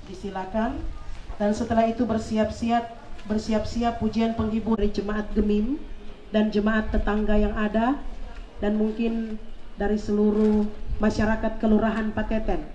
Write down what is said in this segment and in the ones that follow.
Disilakan. Dan setelah itu bersiap-siap pujian penghibur dari jemaat Gemim dan jemaat tetangga yang ada, dan mungkin dari seluruh masyarakat Kelurahan Pateten.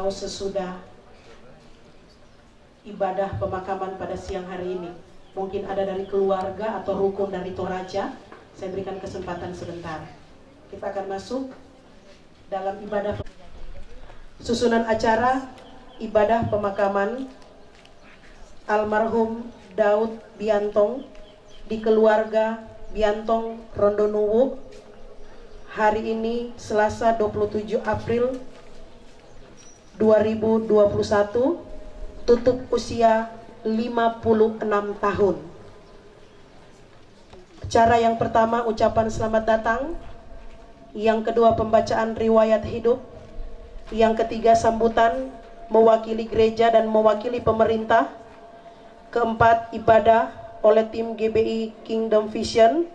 Sesudah ibadah pemakaman pada siang hari ini, mungkin ada dari keluarga atau rukun dari Toraja, saya berikan kesempatan sebentar. Kita akan masuk dalam ibadah susunan acara ibadah pemakaman almarhum Daud Biantong di keluarga Biantong Rondonuwu hari ini Selasa 27 April 2021, tutup usia 56 tahun. Acara yang pertama ucapan selamat datang, yang kedua pembacaan riwayat hidup, yang ketiga sambutan mewakili gereja dan mewakili pemerintah, keempat ibadah oleh tim GBI Kingdom Vision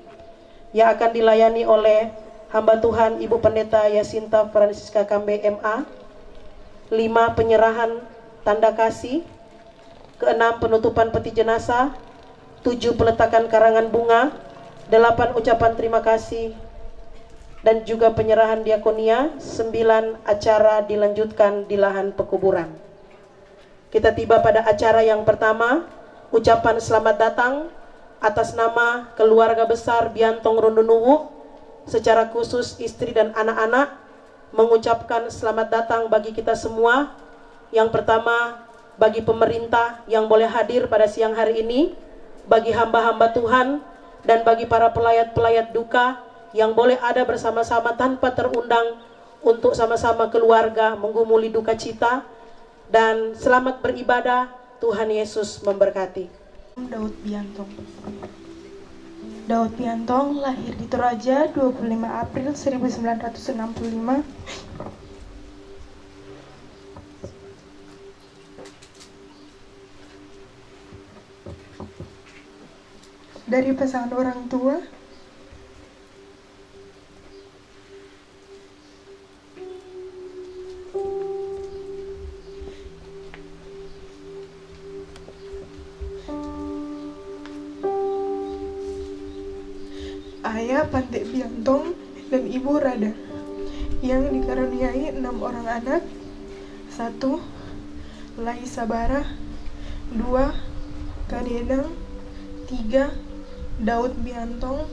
yang akan dilayani oleh hamba Tuhan Ibu Pendeta Yasinta Francisca Kambe MA, 5 penyerahan tanda kasih, keenam penutupan peti jenazah, 7 peletakan karangan bunga, 8 ucapan terima kasih, dan juga penyerahan diakonia, 9 acara dilanjutkan di lahan pekuburan. Kita tiba pada acara yang pertama, ucapan selamat datang atas nama keluarga besar Biantong Rondonuwu, secara khusus istri dan anak-anak, mengucapkan selamat datang bagi kita semua. Yang pertama, bagi pemerintah yang boleh hadir pada siang hari ini, bagi hamba-hamba Tuhan, dan bagi para pelayat-pelayat duka yang boleh ada bersama-sama tanpa terundang untuk sama-sama keluarga menggumuli duka cita, dan selamat beribadah. Tuhan Yesus memberkati. Daud Biantong. Daud Biantong lahir di Toraja 25 April 1965. Dari pasangan orang tua, ayah Pandek Biantong dan ibu Rada, yang dikaruniai 6 orang anak. 1. Laisa Bara, 2. Kadedang, 3. Daud Biantong,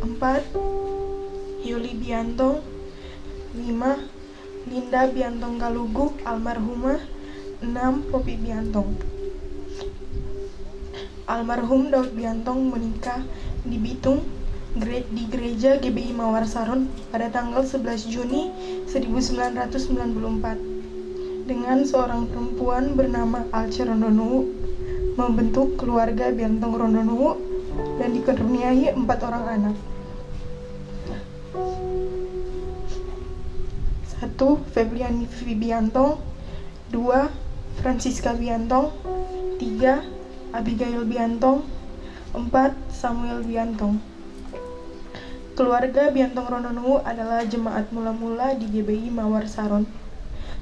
4. Yuli Biantong, 5. Linda Biantong Kalugu almarhumah, 6. Popi Biantong. Almarhum Daud Biantong menikah di Bitung di gereja GBI Mawar Saron pada tanggal 11 Juni 1994 dengan seorang perempuan bernama Alce Rondonuwu, membentuk keluarga Biantong Rondonuwu dan dikaruniai 4 orang anak. 1. Febriani Vivi Biantong, 2. Francisca Biantong, 3. Abigail Biantong, 4. Samuel Biantong. Keluarga Biantong Rondonuwu adalah jemaat mula-mula di GBI Mawar Saron.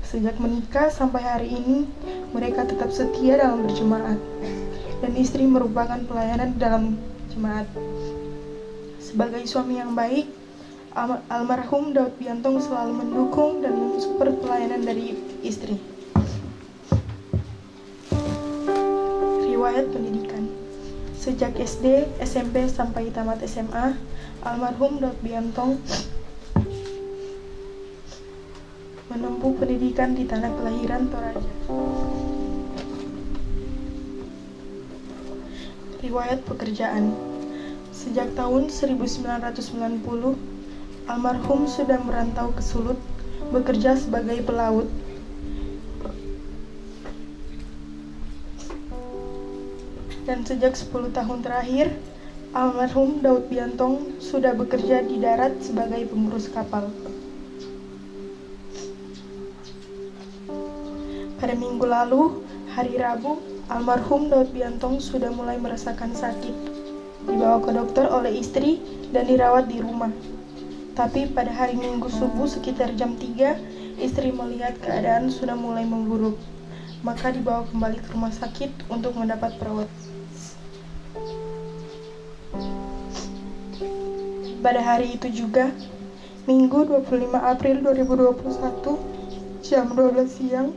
Sejak menikah sampai hari ini, mereka tetap setia dalam berjemaat, dan istri merupakan pelayanan dalam jemaat. Sebagai suami yang baik, almarhum Daud Biantong selalu mendukung dan mensupport pelayanan dari istri. Riwayat pendidikan. Sejak SD, SMP sampai tamat SMA, almarhum Daud Biantong menempuh pendidikan di tanah kelahiran Toraja. Riwayat pekerjaan. Sejak tahun 1990, almarhum sudah merantau ke Sulut, bekerja sebagai pelaut. Dan sejak 10 tahun terakhir, almarhum Daud Biantong sudah bekerja di darat sebagai pengurus kapal. Pada minggu lalu, hari Rabu, almarhum Daud Biantong sudah mulai merasakan sakit. Dibawa ke dokter oleh istri dan dirawat di rumah. Tapi pada hari Minggu subuh sekitar jam 3, istri melihat keadaan sudah mulai memburuk. Maka dibawa kembali ke rumah sakit untuk mendapat perawatan. Pada hari itu juga, Minggu 25 April 2021, jam 12 siang,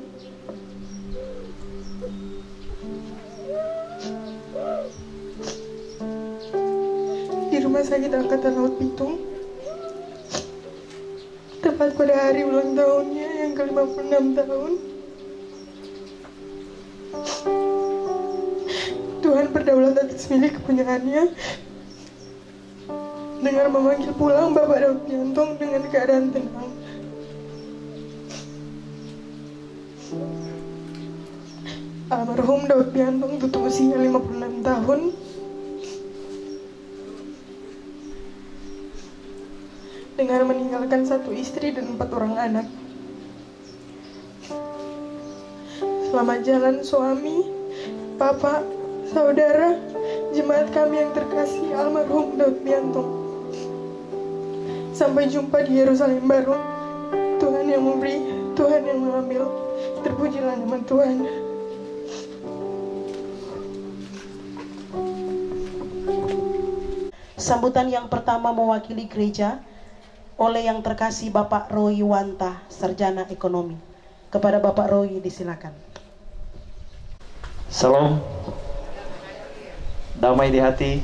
di Rumah Sakit Angkatan Laut Bitung, tepat pada hari ulang tahunnya yang ke-56 tahun, Tuhan berdaulat atas milik kepunyaannya dengan memanggil pulang Bapak Daud Biantong dengan keadaan tenang. Almarhum Daud Biantong tutup usia 56 tahun. Dengan meninggalkan 1 istri dan 4 orang anak. Selamat jalan suami, bapak, saudara, jemaat kami yang terkasih almarhum Daud Biantong. Sampai jumpa di Yerusalem baru. Tuhan yang memberi, Tuhan yang mengambil. Terpujilah nama Tuhan. Sambutan yang pertama mewakili gereja oleh yang terkasih Bapak Roy Wanta, Sarjana Ekonomi. Kepada Bapak Roy disilakan. Salam, damai di hati.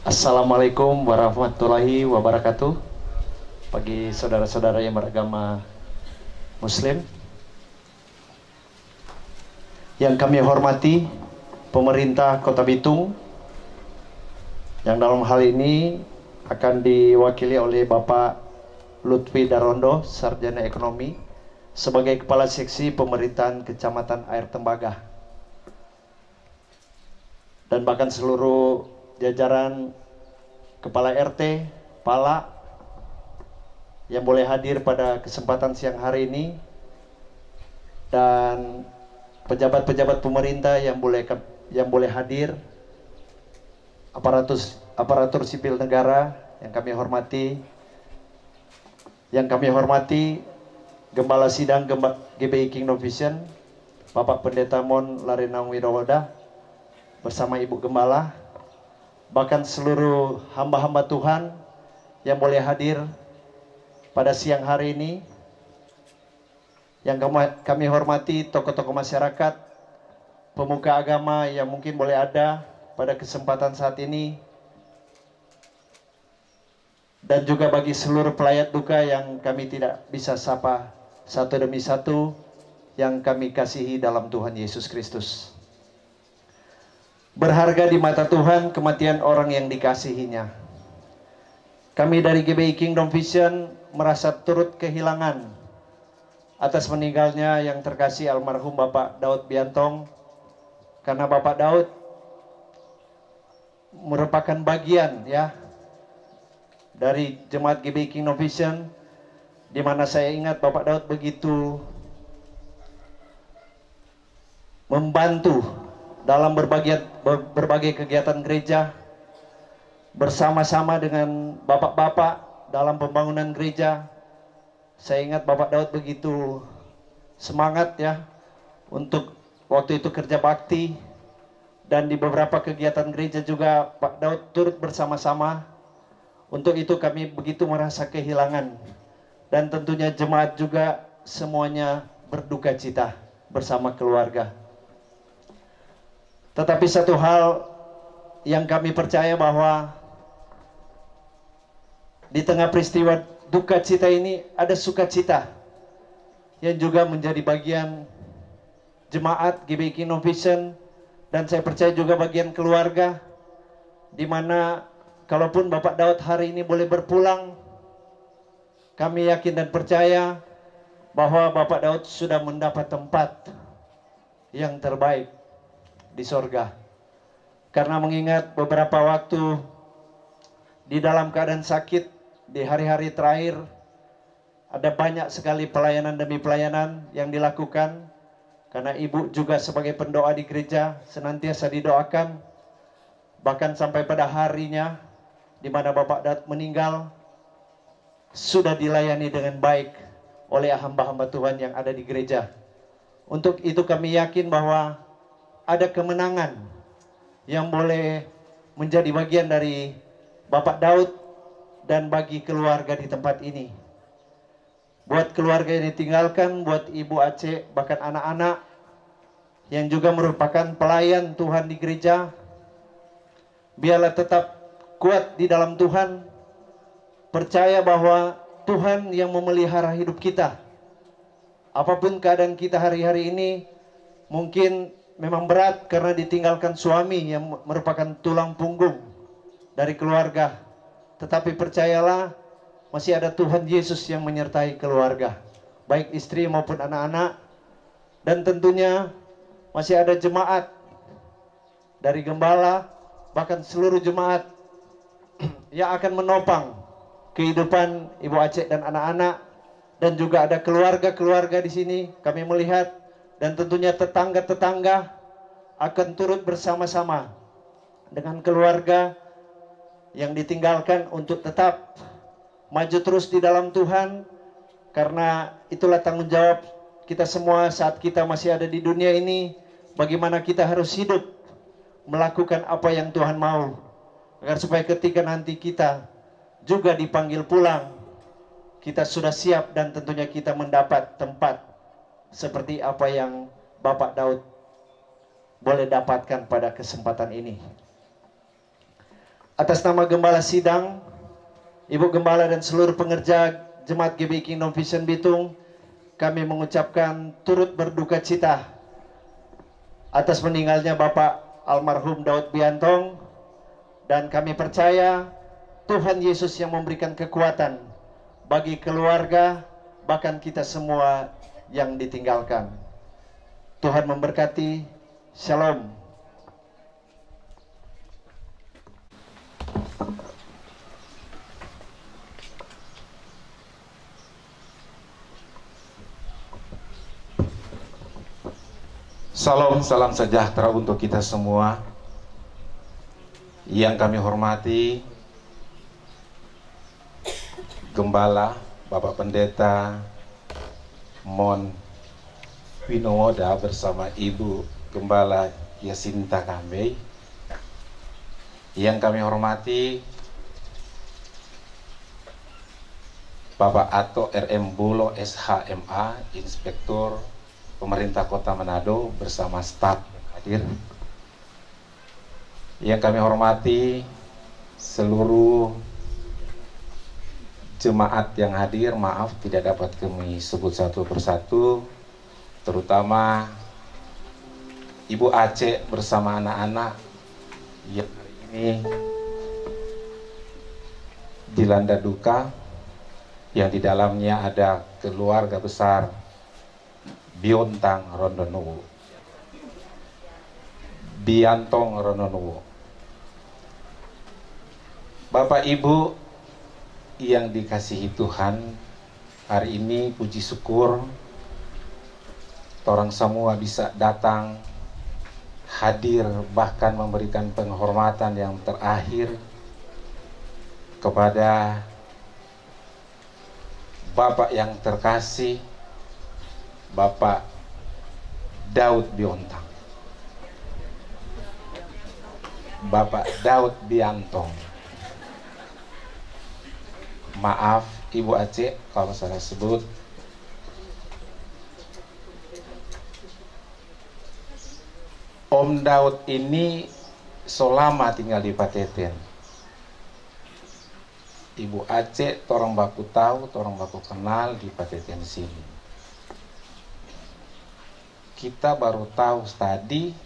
Assalamualaikum warahmatullahi wabarakatuh. Bagi saudara-saudara yang beragama Muslim, yang kami hormati pemerintah Kota Bitung, yang dalam hal ini akan diwakili oleh Bapak Lutfi Darondo, Sarjana Ekonomi, sebagai Kepala Seksi Pemerintahan Kecamatan Air Tembaga, dan bahkan seluruh jajaran Kepala RT, Pala yang boleh hadir pada kesempatan siang hari ini, dan pejabat-pejabat pemerintah yang boleh hadir, aparatur sipil negara yang kami hormati, Gembala Sidang GBI Kingdom Vision, Bapak Pendeta Mon Larenang Widowoda bersama Ibu Gembala, bahkan seluruh hamba-hamba Tuhan yang boleh hadir pada siang hari ini, yang kami hormati tokoh-tokoh masyarakat, pemuka agama yang mungkin boleh ada pada kesempatan saat ini, dan juga bagi seluruh pelayat duka yang kami tidak bisa sapa satu demi satu, yang kami kasihi dalam Tuhan Yesus Kristus. Berharga di mata Tuhan kematian orang yang dikasihinya. Kami dari GBI Kingdom Vision merasa turut kehilangan atas meninggalnya yang terkasih almarhum Bapak Daud Biantong, karena Bapak Daud merupakan bagian dari jemaat GBI Kingdom Vision, di mana saya ingat Bapak Daud begitu membantu dalam berbagai kegiatan gereja, bersama-sama dengan bapak-bapak dalam pembangunan gereja. Saya ingat Bapak Daud begitu semangat untuk waktu itu kerja bakti, dan di beberapa kegiatan gereja juga Pak Daud turut bersama-sama. Untuk itu kami begitu merasa kehilangan, dan tentunya jemaat juga semuanya berduka cita bersama keluarga. Tetapi satu hal yang kami percaya, bahwa di tengah peristiwa duka cita ini ada sukacita yang juga menjadi bagian jemaat GBI Kingdom Vision, dan saya percaya juga bagian keluarga, di mana kalaupun Bapak Daud hari ini boleh berpulang, kami yakin dan percaya bahwa Bapak Daud sudah mendapat tempat yang terbaik di sorga. Karena mengingat beberapa waktu di dalam keadaan sakit, di hari-hari terakhir, ada banyak sekali pelayanan demi pelayanan yang dilakukan, karena Ibu juga sebagai pendoa di gereja senantiasa didoakan, bahkan sampai pada harinya di mana Bapak Daud meninggal, sudah dilayani dengan baik oleh hamba-hamba Tuhan yang ada di gereja. Untuk itu kami yakin bahwa ada kemenangan yang boleh menjadi bagian dari Bapak Daud dan bagi keluarga di tempat ini. Buat keluarga yang ditinggalkan, buat Ibu Aceh, bahkan anak-anak yang juga merupakan pelayan Tuhan di gereja, biarlah tetap kuat di dalam Tuhan, percaya bahwa Tuhan yang memelihara hidup kita. Apapun keadaan kita hari-hari ini, mungkin memang berat karena ditinggalkan suami yang merupakan tulang punggung dari keluarga. Tetapi percayalah, masih ada Tuhan Yesus yang menyertai keluarga. baik istri maupun anak-anak, dan tentunya masih ada jemaat dari gembala, bahkan seluruh jemaat yang akan menopang kehidupan Ibu Aceh dan anak-anak, dan juga ada keluarga-keluarga di sini kami melihat, dan tentunya tetangga-tetangga akan turut bersama-sama dengan keluarga yang ditinggalkan untuk tetap maju terus di dalam Tuhan, karena itulah tanggung jawab kita semua saat kita masih ada di dunia ini, bagaimana kita harus hidup melakukan apa yang Tuhan mau, agar supaya ketika nanti kita juga dipanggil pulang, kita sudah siap dan tentunya kita mendapat tempat seperti apa yang Bapak Daud boleh dapatkan pada kesempatan ini. Atas nama Gembala Sidang, Ibu Gembala dan seluruh pengerja Jemaat GBI Kingdom Vision Bitung, kami mengucapkan turut berduka cita atas meninggalnya Bapak almarhum Daud Biantong, dan kami percaya Tuhan Yesus yang memberikan kekuatan bagi keluarga, bahkan kita semua yang ditinggalkan. Tuhan memberkati. Shalom. Salam, salam sejahtera untuk kita semua. Yang kami hormati Gembala, Bapak Pendeta Mon Winowoda bersama Ibu Gembala Yasinta Kambey. Yang kami hormati Bapak Ato RM Bulo SHMA, Inspektur Pemerintah Kota Manado bersama staf yang hadir. Yang kami hormati seluruh jemaat yang hadir, maaf tidak dapat kami sebut satu persatu, terutama Ibu Aceh bersama anak-anak yang hari ini dilanda duka, yang di dalamnya ada keluarga besar Biantong Rononuwo. Bapak Ibu yang dikasihi Tuhan, hari ini puji syukur orang semua bisa datang, hadir, bahkan memberikan penghormatan yang terakhir kepada Bapak yang terkasih, Bapak Daud Biantong. Bapak Daud Biantong. Maaf Ibu Aceh kalau salah sebut. Om Daud ini selama tinggal di Pateten. Ibu Aceh torang baku tahu, torang baku kenal di Pateten sini. Kita baru tahu tadi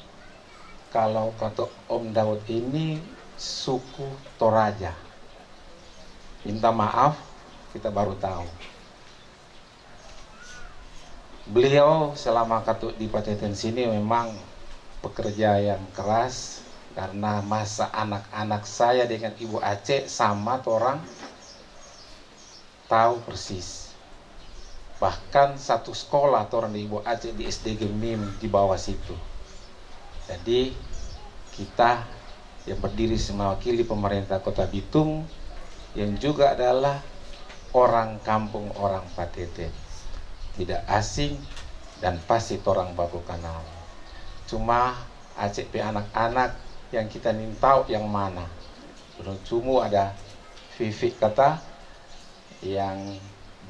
kalau kata Om Daud ini suku Toraja. Minta maaf, kita baru tahu. Beliau selama katut di Pateten sini memang pekerja yang keras, karena masa anak-anak saya dengan Ibu Aceh sama orang tahu persis. Bahkan satu sekolah orang di Ibu Aceh di SD Gemim di bawah situ. Jadi kita yang berdiri mewakili pemerintah Kota Bitung, yang juga adalah orang kampung orang Pateten, tidak asing dan pasti orang baku kenal. Cuma Aceh pe anak-anak yang kita nintau yang mana. Cuma ada Vivi kata yang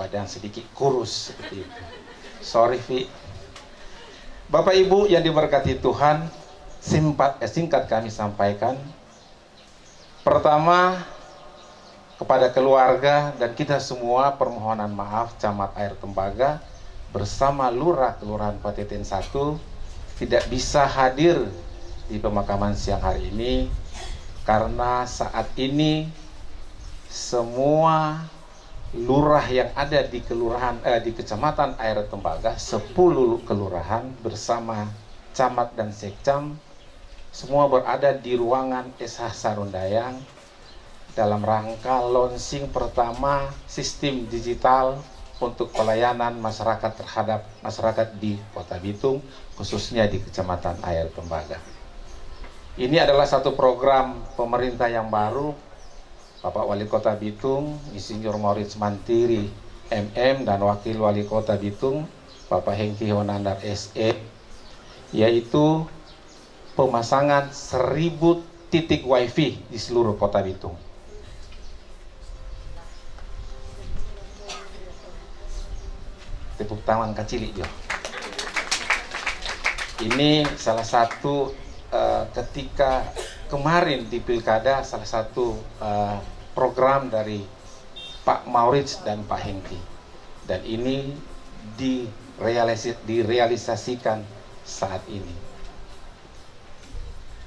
badan sedikit kurus seperti itu. Sorry Vi. Bapak Ibu yang diberkati Tuhan, singkat kami sampaikan. Pertama, kepada keluarga dan kita semua permohonan maaf Camat Air Tembaga bersama Lurah Kelurahan Pateten 1 tidak bisa hadir di pemakaman siang hari ini, karena saat ini semua lurah yang ada di di Kecamatan Air Tembaga, 10 kelurahan bersama camat dan sekcam semua berada di ruangan SH Sarundayang dalam rangka launching pertama sistem digital untuk pelayanan masyarakat terhadap masyarakat di Kota Bitung, khususnya di Kecamatan Air Tembaga. Ini adalah satu program pemerintah yang baru. Bapak Wali Kota Bitung, Insinyur Maurits Mantiri, MM, dan Wakil Wali Kota Bitung, Bapak Hengki Honandar SE, yaitu pemasangan 1000 titik wifi di seluruh Kota Bitung. Tepuk tangan kecil Jo. Ini salah satu ketika kemarin di Pilkada, salah satu program dari Pak Maurits dan Pak Hengki, dan ini direalisasikan saat ini.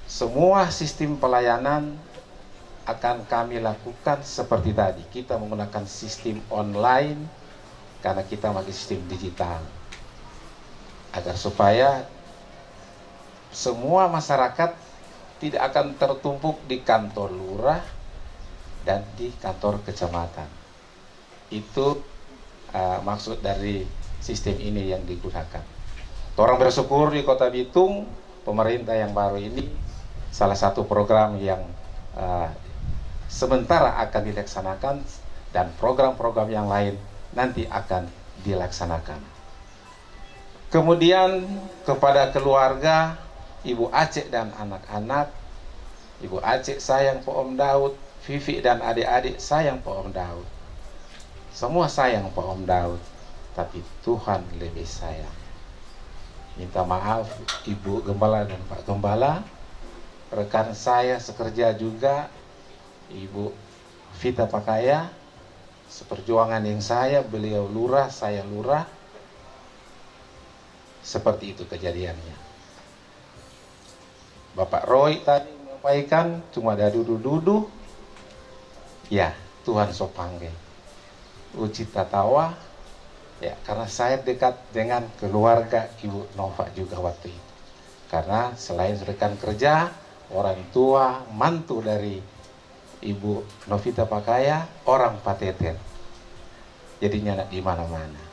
Semua sistem pelayanan akan kami lakukan seperti tadi. Kita menggunakan sistem online karena kita pakai sistem digital, agar supaya semua masyarakat tidak akan tertumpuk di kantor lurah dan di kantor kecamatan. Itu maksud dari sistem ini yang digunakan. Orang bersyukur di Kota Bitung, pemerintah yang baru ini salah satu program yang sementara akan dilaksanakan, dan program-program yang lain nanti akan dilaksanakan. Kemudian kepada keluarga, Ibu Aceh dan anak-anak, Ibu Aceh sayang Pak Om Daud, Vivi dan adik-adik sayang Pak Om Daud. Semua sayang Pak Om Daud, tapi Tuhan lebih sayang. Minta maaf Ibu Gembala dan Pak Gembala, rekan saya sekerja juga, Ibu Vita Pakaya, seperjuangan yang saya, beliau lurah, saya lurah. Seperti itu kejadiannya. Bapak Roy tadi menyampaikan cuma ada dudu-dudu. Ya, Tuhan so panggil. Uci Tatawa, ya, karena saya dekat dengan keluarga Ibu Nova juga waktu itu. Karena selain rekan kerja, orang tua, mantu dari Ibu Novita Pakaya, orang Pateten. Jadinya anak di mana-mana.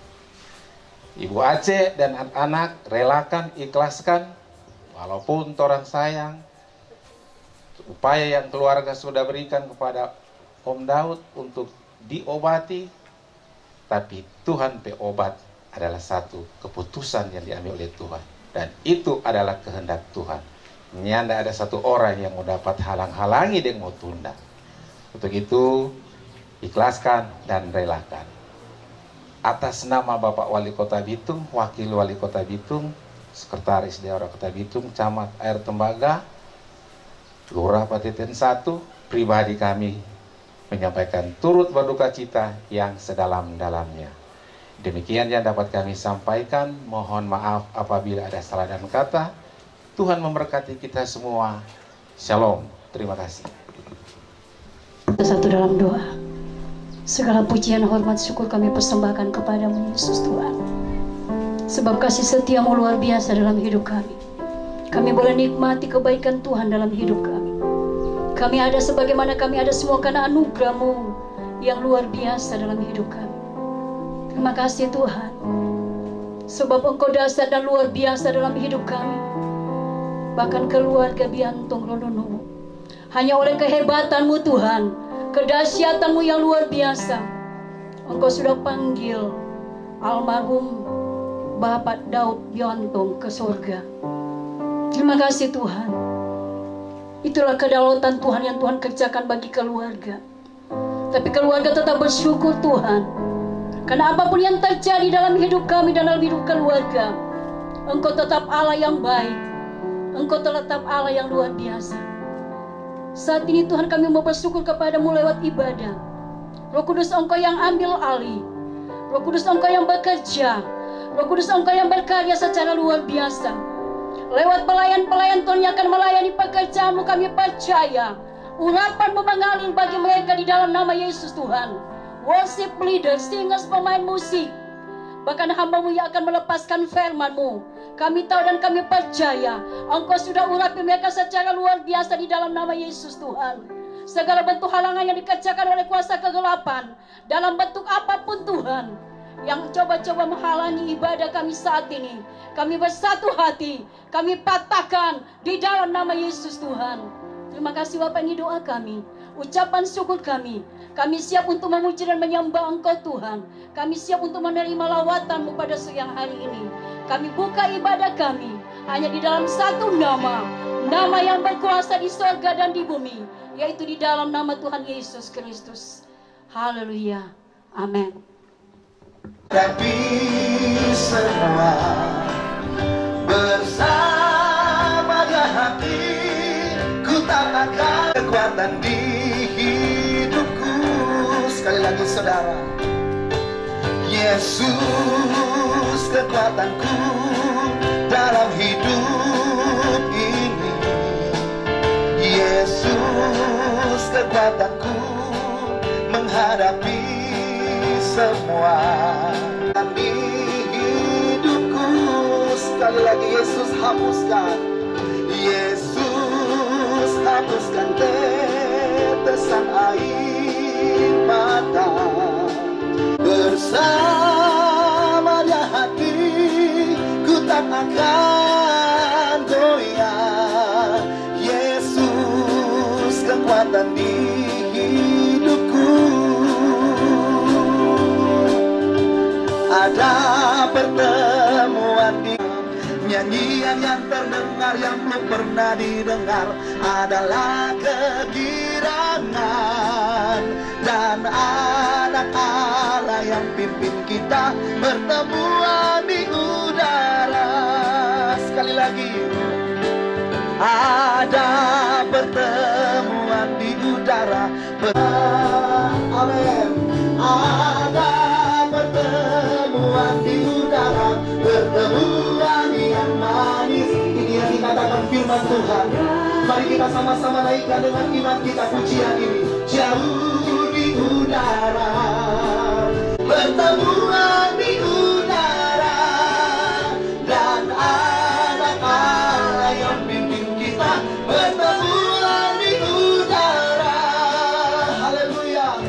Ibu Aceh dan anak-anak relakan, ikhlaskan, walaupun orang sayang, upaya yang keluarga sudah berikan kepada Om Daud untuk diobati, tapi Tuhan obat adalah satu keputusan yang diambil oleh Tuhan, dan itu adalah kehendak Tuhan. Nyanda ada satu orang yang mau dapat halang-halangi dan mau tunda. Untuk itu ikhlaskan dan relakan. Atas nama Bapak Wali Kota Bitung, Wakil Wali Kota Bitung, Sekretaris Daerah Kota Bitung, Camat Air Tembaga, Lurah Pateten 1, pribadi kami menyampaikan turut berduka cita yang sedalam-dalamnya. Demikian yang dapat kami sampaikan. Mohon maaf apabila ada salah dan kata. Tuhan memberkati kita semua. Shalom. Terima kasih. Satu dalam doa. Segala pujian, hormat, syukur kami persembahkan kepadamu Yesus Tuhan. Sebab kasih setiamu luar biasa dalam hidup kami. Kami boleh nikmati kebaikan Tuhan dalam hidup kami. Kami ada sebagaimana kami ada semua karena anugerah-Mu yang luar biasa dalam hidup kami. Terima kasih Tuhan. Sebab Engkau dahsyat dan luar biasa dalam hidup kami. Bahkan keluarga Biantong Rodono, hanya oleh kehebatan-Mu Tuhan, kedahsyatan-Mu yang luar biasa, Engkau sudah panggil almarhum Bapak Daud Biantong ke surga. Terima kasih Tuhan. Itulah kedaulatan Tuhan yang Tuhan kerjakan bagi keluarga. Tapi keluarga tetap bersyukur Tuhan, karena apapun yang terjadi dalam hidup kami dan dalam hidup keluarga, Engkau tetap Allah yang baik. Engkau tetap Allah yang luar biasa. Saat ini Tuhan kami mau bersyukur kepadamu lewat ibadah. Roh Kudus Engkau yang ambil alih. Roh Kudus Engkau yang bekerja. Roh Kudus Engkau yang berkarya secara luar biasa. Lewat pelayan-pelayan Tuhan yang akan melayani pekerjaan-Mu, kami percaya urapan-Mu mengalir bagi mereka di dalam nama Yesus Tuhan. worship leader, singers, pemain musik, bahkan hamba-Mu yang akan melepaskan firman-Mu. Kami tahu dan kami percaya Engkau sudah urapi mereka secara luar biasa di dalam nama Yesus Tuhan. Segala bentuk halangan yang dikerjakan oleh kuasa kegelapan dalam bentuk apapun Tuhan, yang coba-coba menghalangi ibadah kami saat ini, kami bersatu hati, kami patahkan di dalam nama Yesus Tuhan. Terima kasih Bapak, ini doa kami, ucapan syukur kami. Kami siap untuk memuji dan menyembah Engkau Tuhan. Kami siap untuk menerima lawatan-Mu pada siang hari ini. Kami buka ibadah kami hanya di dalam satu nama, nama yang berkuasa di sorga dan di bumi, yaitu di dalam nama Tuhan Yesus Kristus. Haleluya. Amin. Tapi semua bersamanya hati, ku tak akan kekuatan di hidupku. Sekali lagi saudara, Yesus kekuatanku dalam hidup ini. Yesus kekuatanku menghadapi semua di hidupku. Sekali lagi, Yesus hapuskan, Yesus hapuskan tetesan air mata. Bersamanya hati, ku tak akan goyah. Yesus kekuatan di hidupku. Ada pertemuan di nyanyian yang terdengar yang belum pernah didengar, adalah kegirangan dan anak Allah yang pimpin kita bertemuan di udara. Sekali lagi, ada pertemuan di udara. Amin. Ada pertemuan di udara, pertemuan yang manis. Ini yang dikatakan firman Tuhan. Mari kita sama-sama naikkan dengan iman kita pujian ini. Jauh di udara, pertemuan di udara, dan anak Allah yang pimpin kita bertemuan di udara. Haleluya.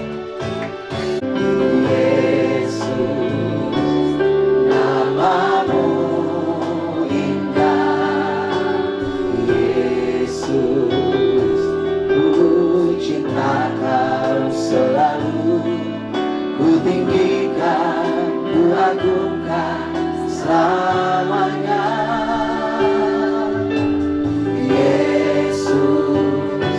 Agungkan selamanya. Yesus,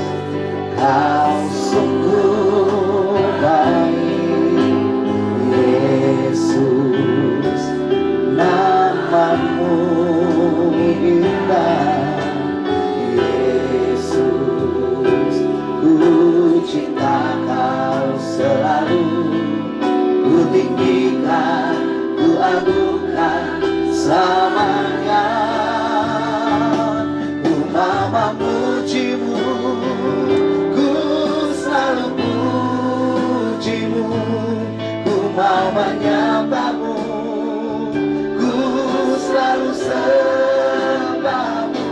Kau sungguh baik. Yesus, nama-Mu indah. Yesus, ku cinta Kau selalu. Ku tinggikan, ku agungkan selamanya. Ku mau memuji-Mu, ku selalu puji-Mu. Ku mau menyembah-Mu, ku selalu sembah-Mu.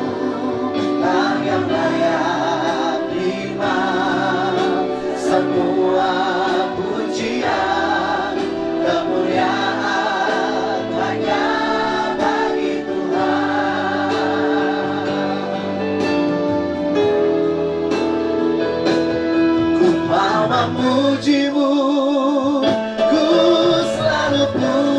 Kau yang layak terima semua pujian, kemuliaan hanya bagi Tuhan. Ku mau memuji-Mu, ku selalu puji.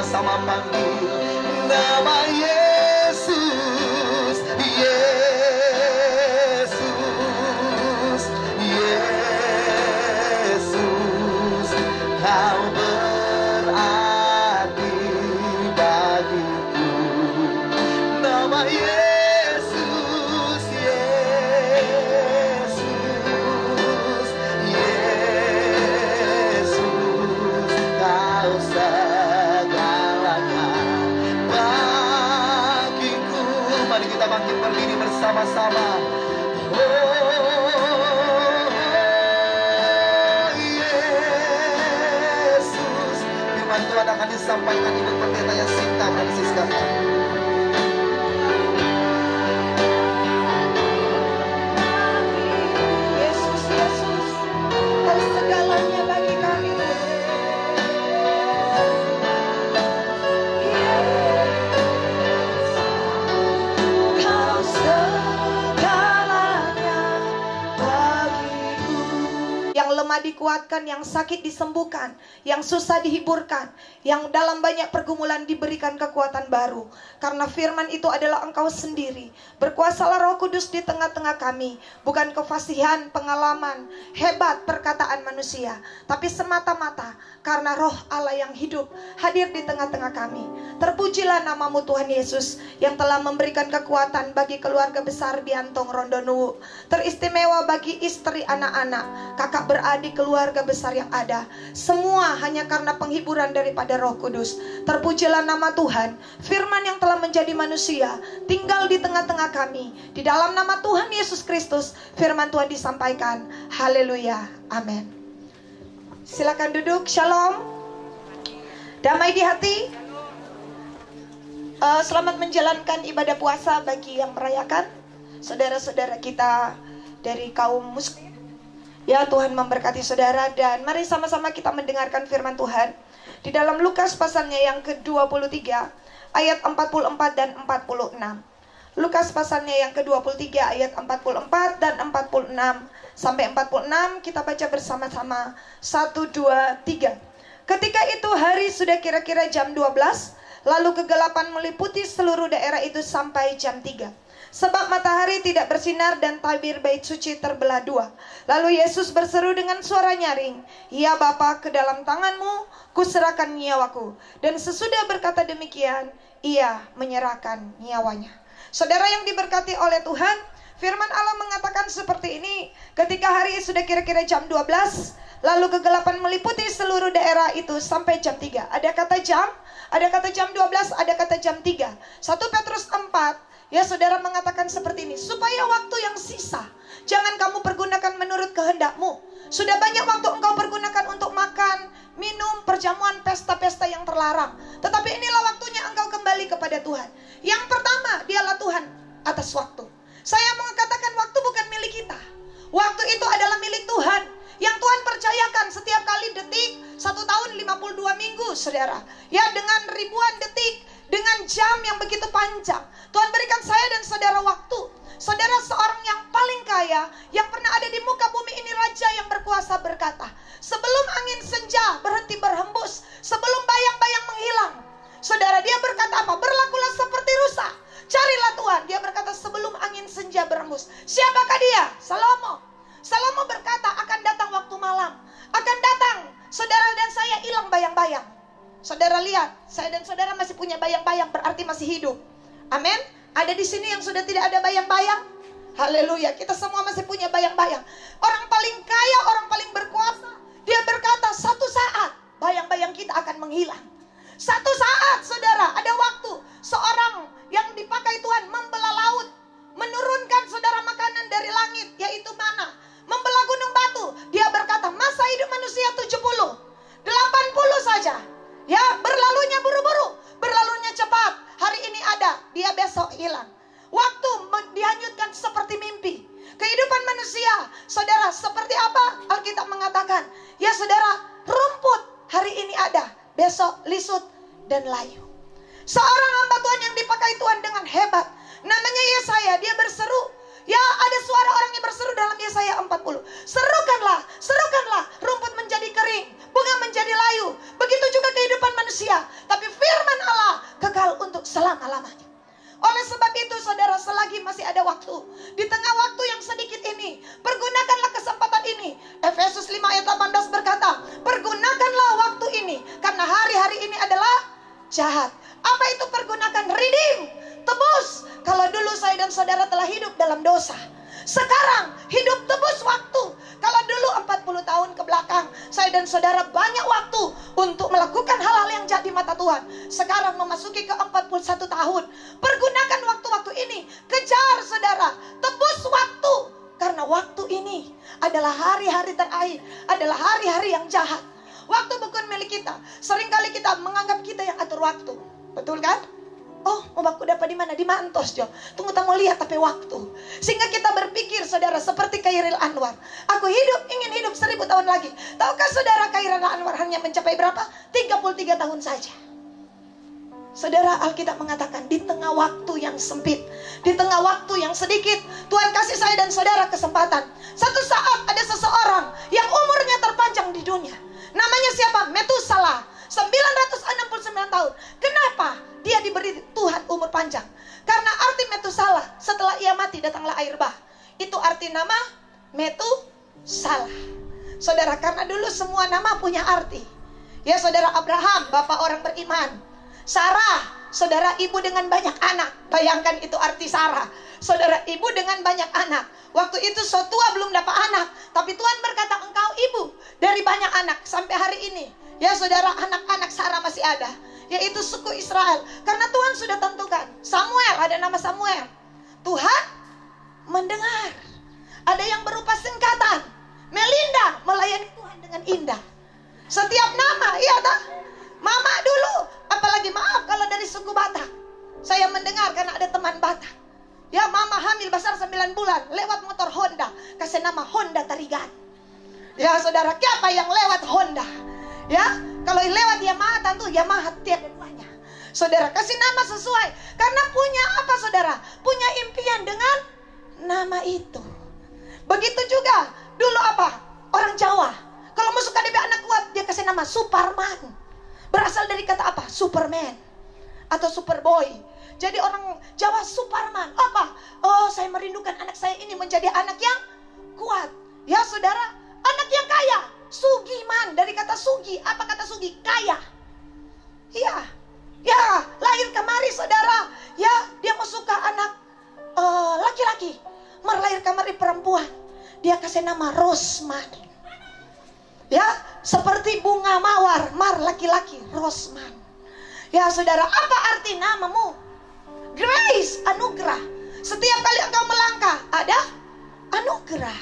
sama-sama panggil nama Yesus, Yesus, Yesus. Kau berarti bagiku, nama Yesus, Yesus, Yesus. Kau segalanya bagiku. Mari kita bangkit berdiri bersama-sama. Tuhan akan disampaikan Ibu Pendeta Yasinta Francisca. Yesus, Yesus, Kau segalanya bagi kami. Kau segalanya bagiku. Yang lemah dikuatkan, yang sakit disembuhkan, yang susah dihiburkan, yang dalam banyak pergumulan diberikan kekuatan baru. Karena firman itu adalah Engkau sendiri. Berkuasalah Roh Kudus di tengah-tengah kami. Bukan kefasihan, pengalaman, hebat perkataan manusia, tapi semata-mata karena Roh Allah yang hidup hadir di tengah-tengah kami. Terpujilah namamu Tuhan Yesus, yang telah memberikan kekuatan bagi keluarga besar Biantong Rondonuwu. Teristimewa bagi istri, anak-anak, kakak beradik, keluarga besar yang ada. Semua hanya karena penghiburan daripada Roh Kudus. Terpujilah nama Tuhan. Firman yang telah menjadi manusia tinggal di tengah-tengah kami. Di dalam nama Tuhan Yesus Kristus, firman Tuhan disampaikan. Haleluya. Amin. Silakan duduk. Shalom. Damai di hati. Selamat menjalankan ibadah puasa bagi yang merayakan. Saudara-saudara kita dari kaum muslim. Ya, Tuhan memberkati saudara, dan mari sama-sama kita mendengarkan firman Tuhan di dalam Lukas pasalnya yang ke-23 ayat 44 dan 46. Lukas pasalnya yang ke-23 ayat 44 dan 46 sampai 46 kita baca bersama-sama. 1, 2, 3. Ketika itu hari sudah kira-kira jam 12, lalu kegelapan meliputi seluruh daerah itu sampai jam 3. Sebab matahari tidak bersinar dan tabir bait suci terbelah dua. Lalu Yesus berseru dengan suara nyaring, "Ya Bapa, ke dalam tanganmu kuserahkan nyawaku." Dan sesudah berkata demikian, ia menyerahkan nyawanya. Saudara yang diberkati oleh Tuhan, firman Allah mengatakan seperti ini. Ketika hari sudah kira-kira jam 12, lalu kegelapan meliputi seluruh daerah itu sampai jam 3. Ada kata jam, ada kata jam 12, ada kata jam 3. 1 Petrus 4, ya saudara mengatakan seperti ini, supaya waktu yang sisa jangan kamu pergunakan menurut kehendakmu. Sudah banyak waktu engkau pergunakan untuk makan, minum, perjamuan, pesta-pesta yang terlarang. Tetapi inilah waktunya engkau kembali kepada Tuhan. Yang pertama, dialah Tuhan atas waktu. Saya mau katakan waktu bukan milik kita. Waktu itu adalah milik Tuhan, yang Tuhan percayakan setiap kali detik. 1 tahun 52 minggu saudara. Ya, dengan ribuan detik, dengan jam yang begitu panjang, Tuhan berikan saya dan saudara waktu. Saudara seorang yang paling kaya yang pernah ada di muka bumi ini, raja yang berkuasa, berkata, sebelum angin senja berhenti berhembus, sebelum bayang-bayang menghilang, saudara, dia berkata apa? Berlakulah seperti rusa, carilah Tuhan. Dia berkata sebelum angin senja berhembus. Siapakah dia? Salomo. Salomo berkata akan datang waktu malam, akan datang saudara dan saya hilang bayang-bayang. Saudara lihat, saya dan saudara masih punya bayang-bayang, berarti masih hidup. Amin. Ada di sini yang sudah tidak ada bayang-bayang? Haleluya, kita semua masih punya bayang-bayang. Orang paling kaya, orang paling berkuasa, dia berkata satu saat bayang-bayang kita akan menghilang. Satu saat saudara, ada waktu seorang yang dipakai Tuhan membelah laut, menurunkan saudara makanan dari langit, yaitu mana, membelah gunung batu. Dia berkata masa hidup manusia 70, 80 saja. Ya, berlalunya buru-buru, berlalunya cepat. Hari ini ada, dia besok hilang. Waktu dihanyutkan seperti mimpi. Kehidupan manusia, saudara, seperti apa? Alkitab mengatakan, ya saudara, rumput hari ini ada, besok lisut dan layu. Seorang hamba Tuhan yang dipakai Tuhan dengan hebat, namanya Yesaya, dia berseru. Ya, ada suara orang yang berseru dalam Yesaya 40. Serukanlah, serukanlah, rumput menjadi kering, bunga menjadi layu. Begitu juga kehidupan manusia. Tapi firman kekal untuk selama-lamanya. Oleh sebab itu saudara, selagi masih ada waktu, di tengah waktu yang sedikit ini, pergunakanlah kesempatan ini. Efesus 5 ayat 18 berkata, pergunakanlah waktu ini, karena hari-hari ini adalah jahat. Apa itu pergunakan? Redeem, tebus. Kalau dulu saya dan saudara telah hidup dalam dosa, sekarang hidup tebus waktu. Kalau dulu 40 tahun ke belakang, saya dan saudara banyak waktu untuk melakukan hal-hal yang jahat di mata Tuhan. Sekarang memasuki ke 41 tahun. Pergunakan waktu-waktu ini. Kejar saudara, tebus waktu. Karena waktu ini adalah hari-hari terakhir, adalah hari-hari yang jahat. Waktu bukan milik kita. Seringkali kita menganggap kita yang atur waktu. Betul kan? Oh, mau aku dapat di mana? Di Mantos, Jo. Tunggu, tak mau lihat tapi waktu. Sehingga kita berpikir, saudara, seperti Khairil Anwar. Aku ingin hidup 1000 tahun lagi. Tahukah saudara, Khairil Anwar hanya mencapai berapa? 33 tahun saja. Saudara, Alkitab mengatakan di tengah waktu yang sempit, di tengah waktu yang sedikit, Tuhan kasih saya dan saudara kesempatan. Satu saat ada seseorang yang umurnya terpanjang di dunia. Namanya siapa? Metusalah. 969 tahun. Kenapa dia diberi Tuhan umur panjang? Karena arti Metusalah, setelah ia mati datanglah air bah. Itu arti nama Metusalah. Saudara, karena dulu semua nama punya arti. Ya saudara, Abraham, bapak orang beriman. Sarah, saudara, ibu dengan banyak anak. Bayangkan itu arti Sarah. Saudara, ibu dengan banyak anak. Waktu itu so tua belum dapat anak, tapi Tuhan berkata, engkau ibu dari banyak anak. Sampai hari ini, ya saudara, anak-anak Sarah masih ada, yaitu suku Israel. Karena Tuhan sudah tentukan. Samuel, ada nama Samuel. Tuhan mendengar. Ada yang berupa singkatan. Melinda, melayani Tuhan dengan indah. Setiap nama, iya tak? Mama dulu, apalagi maaf kalau dari suku Batak. Saya mendengar karena ada teman Batak. Ya, mama hamil besar 9 bulan, lewat motor Honda, kasih nama Honda Tarigan. Ya saudara, siapa yang lewat Honda? Ya, kalau lewat Yamaha tentu Yamaha tiada duanya. Saudara, kasih nama sesuai. Karena punya apa saudara? Punya impian dengan nama itu. Begitu juga dulu apa? Orang Jawa, kalau mau suka DB anak kuat, dia kasih nama Superman. Berasal dari kata apa? Superman atau Superboy. Jadi orang Jawa Superman. Apa? Oh, saya merindukan anak saya ini menjadi anak yang kuat. Ya saudara, anak yang kaya. Sugiman, dari kata sugi. Apa kata sugi? Kaya. Iya. Ya, lahir kemari saudara. Ya, dia mau suka anak laki-laki. Lahir kemari perempuan. Dia kasih nama Rosman. Ya, seperti bunga mawar. Mar laki-laki, Rosman. Ya saudara, apa arti namamu? Grace, anugerah. Setiap kali engkau melangkah, ada anugerah.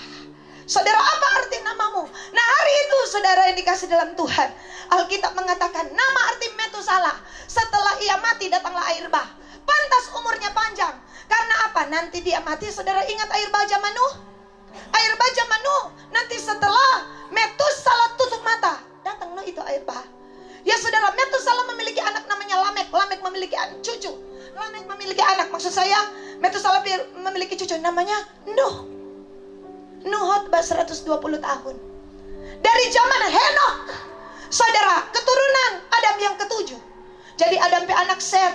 Saudara, apa arti namamu? Nah, hari itu saudara yang dikasih dalam Tuhan, Alkitab mengatakan nama arti Metusalah. Setelah ia mati datanglah air bah. Pantas umurnya panjang. Karena apa? Nanti dia mati, saudara ingat air bah zaman Nuh? Air bah zaman Nuh. Nanti setelah Metusalah tutup mata, datang Nuh itu air bah. Ya saudara, Metusalah memiliki anak namanya Lamek. Lamek memiliki cucu. Lamek memiliki anak, maksud saya Metusalah memiliki cucu namanya Nuh. Nuh khotbah 120 tahun. Dari zaman Henok, saudara, keturunan Adam yang ke-7. Jadi Adam pe anak Set.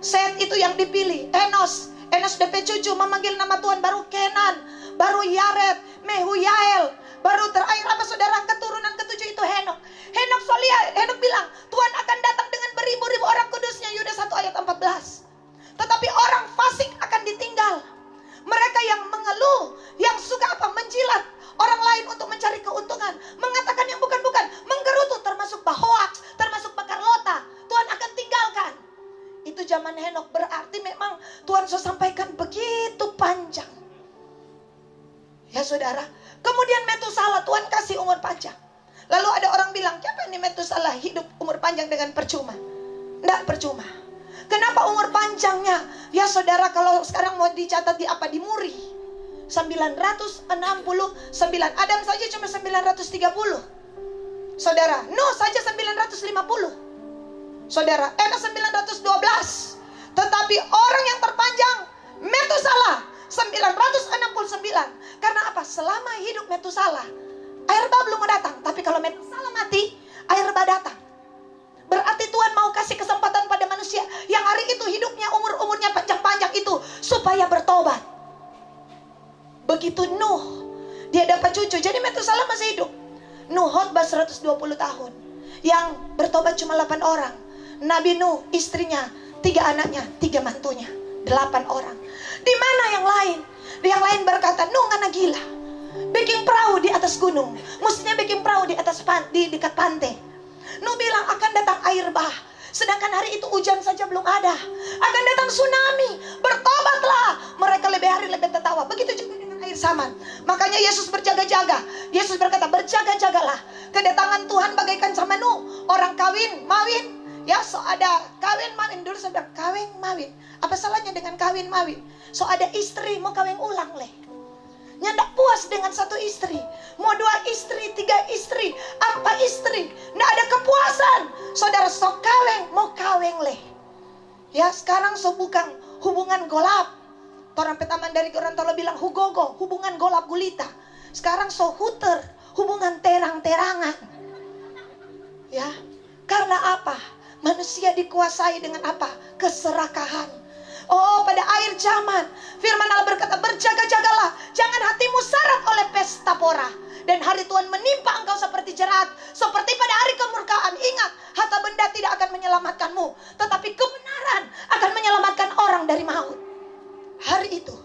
Set itu yang dipilih. Enos DP cucu memanggil nama Tuhan, baru Kenan, baru Yared, Mehuyael, baru terakhir apa saudara, keturunan ke-7 itu Henok. Henok bilang Tuhan akan datang dengan beribu-ribu orang kudusnya. Yudas 1 ayat 14. Tetapi orang fasik akan ditinggal. Mereka yang mengeluh, yang suka apa? Menjilat orang lain untuk mencari keuntungan, mengatakan yang bukan-bukan, menggerutu, termasuk bahoaks, termasuk bakar lota, Tuhan akan tinggalkan. Itu zaman Henok. Berarti memang Tuhan sudah sampaikan begitu panjang. Ya saudara, kemudian Metusalah, Tuhan kasih umur panjang. Lalu ada orang bilang, siapa ini Metusalah hidup umur panjang dengan percuma? Tidak percuma. Kenapa umur panjangnya? Ya saudara, kalau sekarang mau dicatat di apa? Di Muri 969. Adam saja cuma 930. Saudara, Nuh saja 950. Saudara, Enos 912. Tetapi orang yang terpanjang Metusalah 969. Karena apa? Selama hidup Metusalah, air bah belum datang. Tapi kalau Metusalah mati, air bah datang. Berarti Tuhan mau kasih kesempatan pada manusia yang hari waktu hidupnya, umurnya panjang-panjang itu supaya bertobat. Begitu Nuh, dia dapat cucu. Jadi Metusalah masih hidup. Nuh khotbah 120 tahun. Yang bertobat cuma 8 orang. Nabi Nuh, istrinya, 3 anaknya, 3 mantunya, 8 orang. Di mana yang lain? Yang lain berkata, Nuh ngana gila, bikin perahu di atas gunung. Mestinya bikin perahu di atas di dekat pantai. Nuh bilang akan datang air bah. Sedangkan hari itu hujan saja belum ada. Akan datang tsunami. Bertobatlah. Mereka lebih hari lebih tertawa. Begitu juga dengan air Saman. Makanya Yesus berjaga-jaga. Yesus berkata, berjaga-jagalah. Kedatangan Tuhan bagaikan sama Nuh. Orang kawin, mawin. Ya, so ada kawin mawin. Dulu saya bilang, kawin mawin. Apa salahnya dengan kawin mawin? So ada istri mau kawin ulang leh. Nyandak puas dengan 1 istri. Mau 2 istri, 3 istri, 4 istri. Nggak ada kepuasan. Saudara sok kawin, mau kawin leh. Ya, sekarang so bukan hubungan golap. Orang petaman dari Gorontalo bilang hugogo, hubungan golap gulita. Sekarang so huter, hubungan terang-terangan. Ya, karena apa? Manusia dikuasai dengan apa? Keserakahan. Oh, pada akhir zaman firman Allah berkata, berjaga-jagalah, jangan hatimu syarat oleh pesta pora, dan hari Tuhan menimpa engkau seperti jerat, seperti pada hari kemurkaan. Ingat, harta benda tidak akan menyelamatkanmu, tetapi kebenaran akan menyelamatkan orang dari maut. Hari itu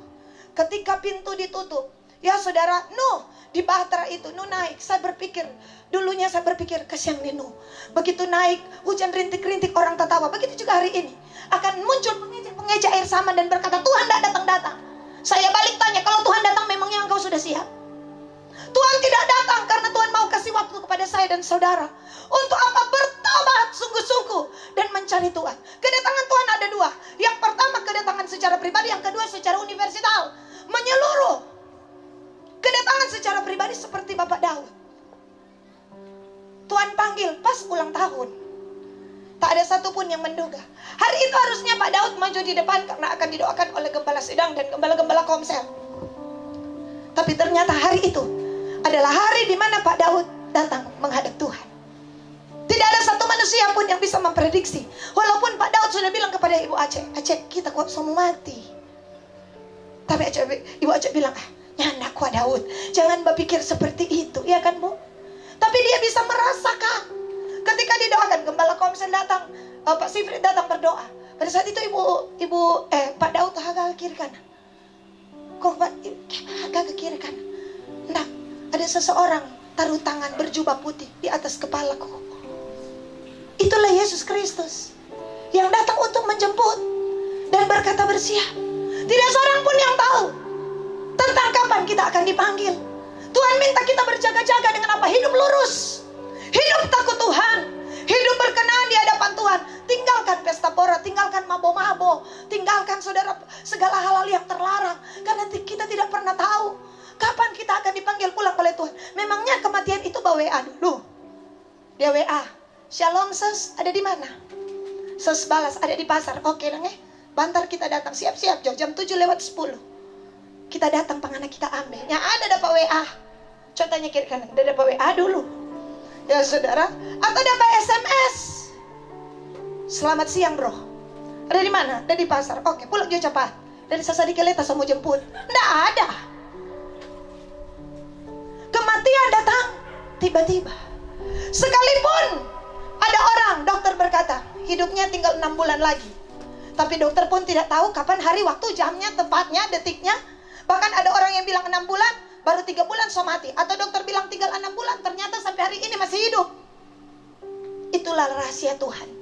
ketika pintu ditutup, ya saudara, Nuh di bahtera itu, Nuh naik. Dulunya saya berpikir kasihan nih Nuh. Begitu naik, hujan rintik-rintik, orang tertawa. Begitu juga hari ini akan muncul pengeja air Saman dan berkata, Tuhan tidak datang-datang. Saya balik tanya, kalau Tuhan datang memangnya engkau sudah siap? Tuhan tidak datang karena Tuhan mau kasih waktu kepada saya dan saudara. Untuk apa? Bertobat sungguh-sungguh dan mencari Tuhan. Kedatangan Tuhan ada 2. Yang pertama kedatangan secara pribadi, yang kedua secara universal, menyeluruh. Kedatangan secara pribadi seperti Bapak Daud. Tuhan panggil pas ulang tahun. Tak ada satupun yang menduga. Hari itu harusnya Pak Daud maju di depan karena akan didoakan oleh gembala sidang dan gembala-gembala komsel. Tapi ternyata hari itu adalah hari di mana Pak Daud datang menghadap Tuhan. Tidak ada satu manusia pun yang bisa memprediksi. Walaupun Pak Daud sudah bilang kepada Ibu Aceh, Aceh kita kok semua mati. Tapi Ibu Aceh bilang, nyandak kuat Daud, jangan berpikir seperti itu, ya kan Bu? Tapi dia bisa merasakan. Ketika didoakan, gembala komsel datang, Pak Sifri datang berdoa. Pada saat itu Pak Daud agak ke kiri kanan. Kok Pak agak ke kiri kanan? Nah, ada seseorang taruh tangan berjubah putih di atas kepalaku. Itulah Yesus Kristus yang datang untuk menjemput dan berkata bersiap. Tidak seorang pun yang tahu tentang kapan kita akan dipanggil. Tuhan minta kita berjaga-jaga dengan apa? Hidup lurus, hidup takut Tuhan, hidup berkenan di hadapan Tuhan. Tinggalkan pesta pora, tinggalkan mabo-mabo, tinggalkan saudara segala hal-hal yang terlarang. Karena kita tidak pernah tahu kapan kita akan dipanggil pulang oleh Tuhan. Memangnya kematian itu bawa WA dulu. Dia WA, Shalom Ses, ada di mana? Ses balas, ada di pasar. Oke dong bantar kita datang, siap-siap jam 7:10. Kita datang, pangana kita ambil. Yang ada dapat WA. Contohnya kiri kanan, ada dapat WA dulu. Ya saudara, atau dapat SMS. Selamat siang bro. Ada di mana? Ada di pasar. Oke, pulang jauh cepat. Dari Sasadi Keleta saya mau jemput. Nggak ada. Kematian datang tiba-tiba. Sekalipun ada orang, dokter berkata, hidupnya tinggal 6 bulan lagi. Tapi dokter pun tidak tahu kapan hari, waktu, jamnya, tempatnya, detiknya. Bahkan ada orang yang bilang 6 bulan, baru 3 bulan so mati. Atau dokter bilang tinggal 6 bulan, ternyata sampai hari ini masih hidup. Itulah rahasia Tuhan.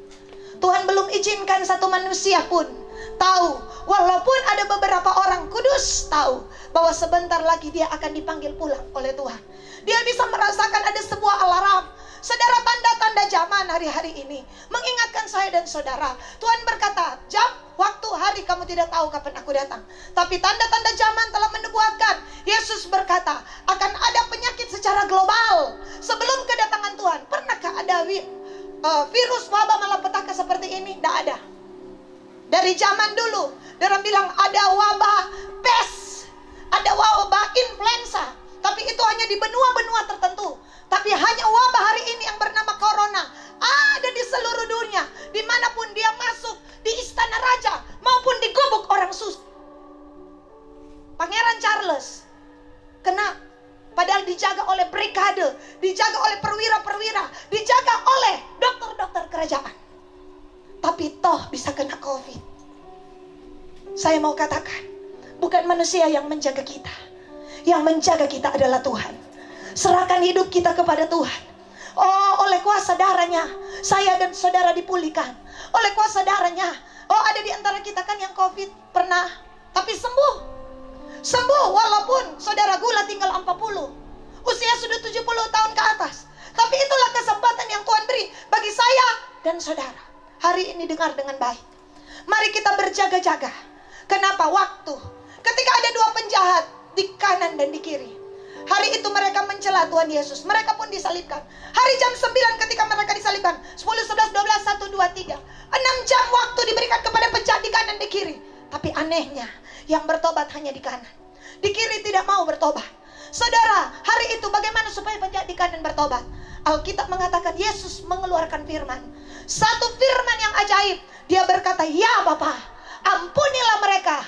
Tuhan belum izinkan satu manusia pun tahu. Walaupun ada beberapa orang kudus tahu bahwa sebentar lagi dia akan dipanggil pulang oleh Tuhan. Dia bisa merasakan ada sebuah alarm. Saudara, tanda-tanda zaman hari-hari ini mengingatkan saya dan saudara. Tuhan berkata, jam, waktu, hari kamu tidak tahu kapan aku datang. Tapi tanda-tanda zaman telah menubuatkan. Yesus berkata, akan ada penyakit secara global sebelum kedatangan Tuhan. Pernahkah ada virus wabah malapetaka seperti ini? Tidak ada. Dari zaman dulu, orang bilang ada wabah pes, ada wabah influenza. Tapi itu hanya di benua-benua tertentu. Tapi hanya wabah hari ini yang bernama corona ada di seluruh dunia. Dimanapun dia masuk, di istana raja, Charles kena, padahal dijaga oleh brigade, dijaga oleh perwira-perwira, dijaga oleh dokter-dokter kerajaan. Tapi toh bisa kena COVID. Saya mau katakan, bukan manusia yang menjaga kita. Yang menjaga kita adalah Tuhan. Serahkan hidup kita kepada Tuhan. Oh, oleh kuasa darahnya saya dan saudara dipulihkan. Oleh kuasa darahnya. Oh, ada di antara kita kan yang COVID pernah, tapi sembuh. Sembuh walaupun saudara gula tinggal 40. Usia sudah 70 tahun ke atas. Tapi itulah kesempatan yang Tuhan beri bagi saya dan saudara. Hari ini dengar dengan baik. Mari kita berjaga-jaga. Kenapa? Waktu. Ketika ada dua penjahat di kanan dan di kiri. Hari itu mereka mencela Tuhan Yesus. Mereka pun disalibkan. Hari jam 9 ketika mereka disalibkan. 10, 11, 12, 1, 2, 3. 6 jam waktu diberikan kepada penjahat di kanan dan di kiri. Tapi anehnya, yang bertobat hanya di kanan. Di kiri tidak mau bertobat. Saudara, hari itu bagaimana supaya penjahat di kanan bertobat? Alkitab mengatakan Yesus mengeluarkan firman. Satu firman yang ajaib. Dia berkata, ya Bapa, ampunilah mereka.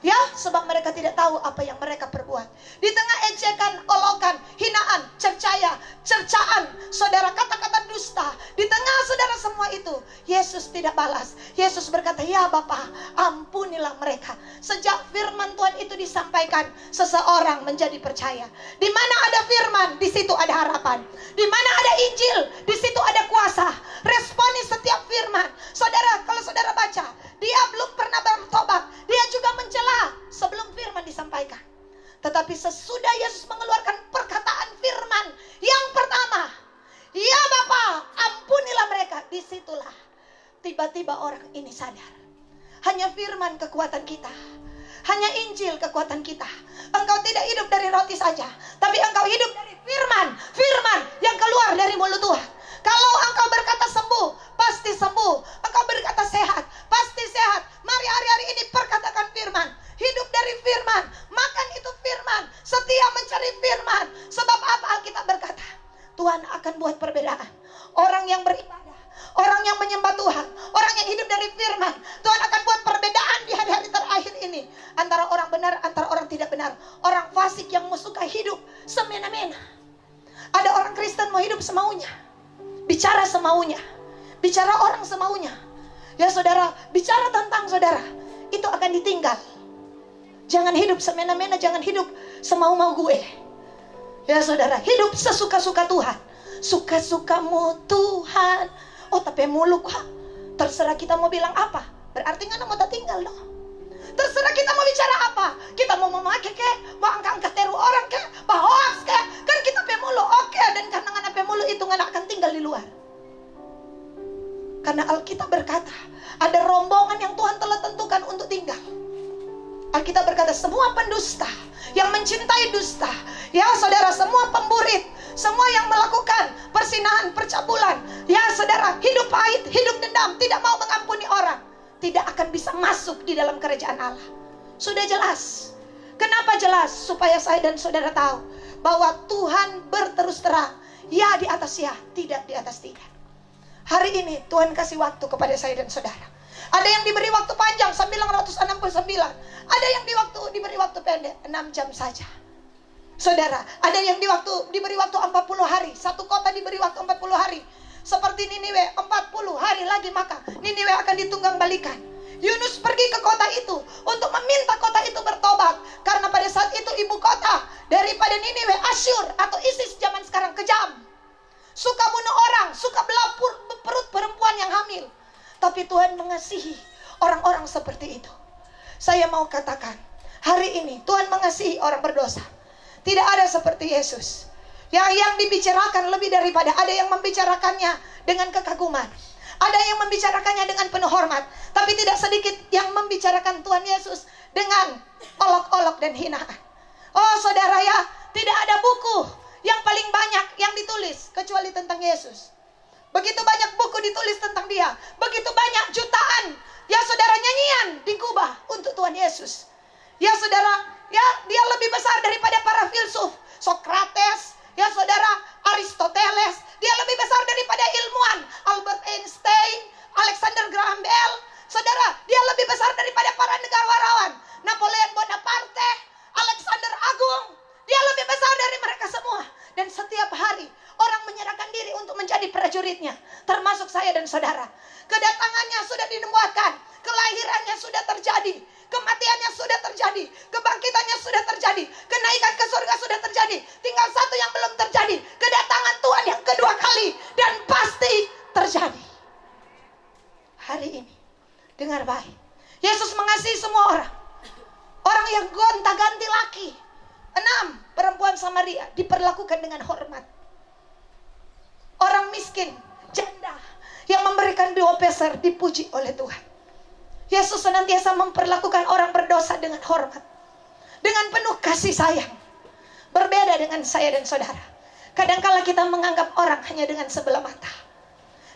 Ya, sebab mereka tidak tahu apa yang mereka perbuat. Di tengah ejekan, olokan, hinaan, cercaan, saudara, kata-kata dusta. Di tengah saudara semua itu, Yesus tidak balas. Yesus berkata, ya Bapa, ampunilah mereka. Sejak firman Tuhan itu disampaikan, seseorang menjadi percaya. Di mana ada firman, di situ ada harapan. Di mana ada Injil, di situ ada kuasa. Responi setiap firman. Saudara, kalau saudara baca, dia belum pernah bertobat. Dia juga mencela sebelum firman disampaikan. Tetapi sesudah Yesus mengeluarkan perkataan firman yang pertama, ya Bapa, ampunilah mereka. Disitulah tiba-tiba orang ini sadar. Hanya firman kekuatan kita. Hanya Injil kekuatan kita. Engkau tidak hidup dari roti saja, tapi engkau hidup dari firman yang keluar dari mulut Tuhan. Kalau engkau berkata sembuh, pasti sembuh. Engkau berkata sehat, pasti sehat. Mari hari-hari ini perkatakan firman. Hidup dari firman, makan itu firman, setia mencari firman. Sebab apa Alkitab berkata? Tuhan akan buat perbedaan. Orang yang beribadah, orang yang menyembah Tuhan, orang yang hidup dari firman, Tuhan akan buat perbedaan di hari-hari terakhir ini. Antara orang benar, antara orang tidak benar. Orang fasik yang suka hidup semena-mena. Ada orang Kristen mau hidup semaunya, bicara semaunya, bicara orang semaunya. Ya saudara, bicara tentang saudara, itu akan ditinggal. Jangan hidup semena-mena, jangan hidup semau-mau gue. Ya saudara, hidup sesuka-suka Tuhan. Suka-sukamu Tuhan. Oh tapi mulu kok. Terserah kita mau bilang apa. Berarti nggak mau tak tinggal dong. Terserah kita mau bicara apa. Kita mau memakai ke, mau angkat teru orang ke, mau hoax ke. Kan kita pemulu, oke. Dan karena nggak pemulu itu nggak akan tinggal di luar. Karena Alkitab berkata, ada rombongan yang Tuhan telah tentukan untuk tinggal. Alkitab berkata, semua pendusta yang mencintai dusta, ya saudara, semua pemburit, semua yang melakukan persinahan, percabulan, ya saudara, hidup pahit, hidup dendam, tidak mau mengampuni orang, tidak akan bisa masuk di dalam kerajaan Allah. Sudah jelas. Kenapa jelas? Supaya saya dan saudara tahu bahwa Tuhan berterus terang, ya di atas ya, tidak di atas tidak. Hari ini Tuhan kasih waktu kepada saya dan saudara. Ada yang diberi waktu panjang 969. Ada yang diberi waktu pendek 6 jam saja. Saudara, ada yang diberi waktu 40 hari. Satu kota diberi waktu 40 hari. Seperti Niniwe, 40 hari lagi maka Niniwe akan ditunggang balikan. Yunus pergi ke kota itu untuk meminta kota itu bertobat. Karena pada saat itu ibu kota daripada Niniwe, Asyur atau ISIS zaman sekarang kejam. Suka bunuh orang, suka belah perut perempuan yang hamil. Tapi Tuhan mengasihi orang-orang seperti itu. Saya mau katakan, hari ini Tuhan mengasihi orang berdosa. Tidak ada seperti Yesus. Yang dibicarakan lebih daripada, ada yang membicarakannya dengan kekaguman. Ada yang membicarakannya dengan penuh hormat. Tapi tidak sedikit yang membicarakan Tuhan Yesus dengan olok-olok dan hinaan. Oh saudara ya, tidak ada buku yang paling banyak yang ditulis kecuali tentang Yesus. Begitu banyak buku ditulis tentang dia. Begitu banyak jutaan, ya saudara, nyanyian digubah untuk Tuhan Yesus. Ya saudara, ya dia lebih besar daripada para filsuf. Sokrates, ya saudara, Aristoteles. Dia lebih besar daripada ilmuwan Albert Einstein, Alexander Graham Bell. Saudara, dia lebih besar daripada para negarawan Napoleon Bonaparte, Alexander murid-muridnya, termasuk saya dan saudara. Kedatangannya sudah dinubuatkan, kelahirannya sudah terjadi, kematiannya sudah terjadi, kebangkitannya sudah terjadi, kenaikan ke surga sudah terjadi. Tinggal satu yang belum terjadi, kedatangan Tuhan yang kedua kali, dan pasti terjadi. Hari ini, dengar baik, Yesus mengasihi semua orang. Orang yang gonta-ganti laki, 6 perempuan Samaria diperlakukan dengan hormat. Orang miskin, janda yang memberikan 2 peser dipuji oleh Tuhan. Yesus senantiasa memperlakukan orang berdosa dengan hormat, dengan penuh kasih sayang. Berbeda dengan saya dan saudara. Kadangkala kita menganggap orang hanya dengan sebelah mata.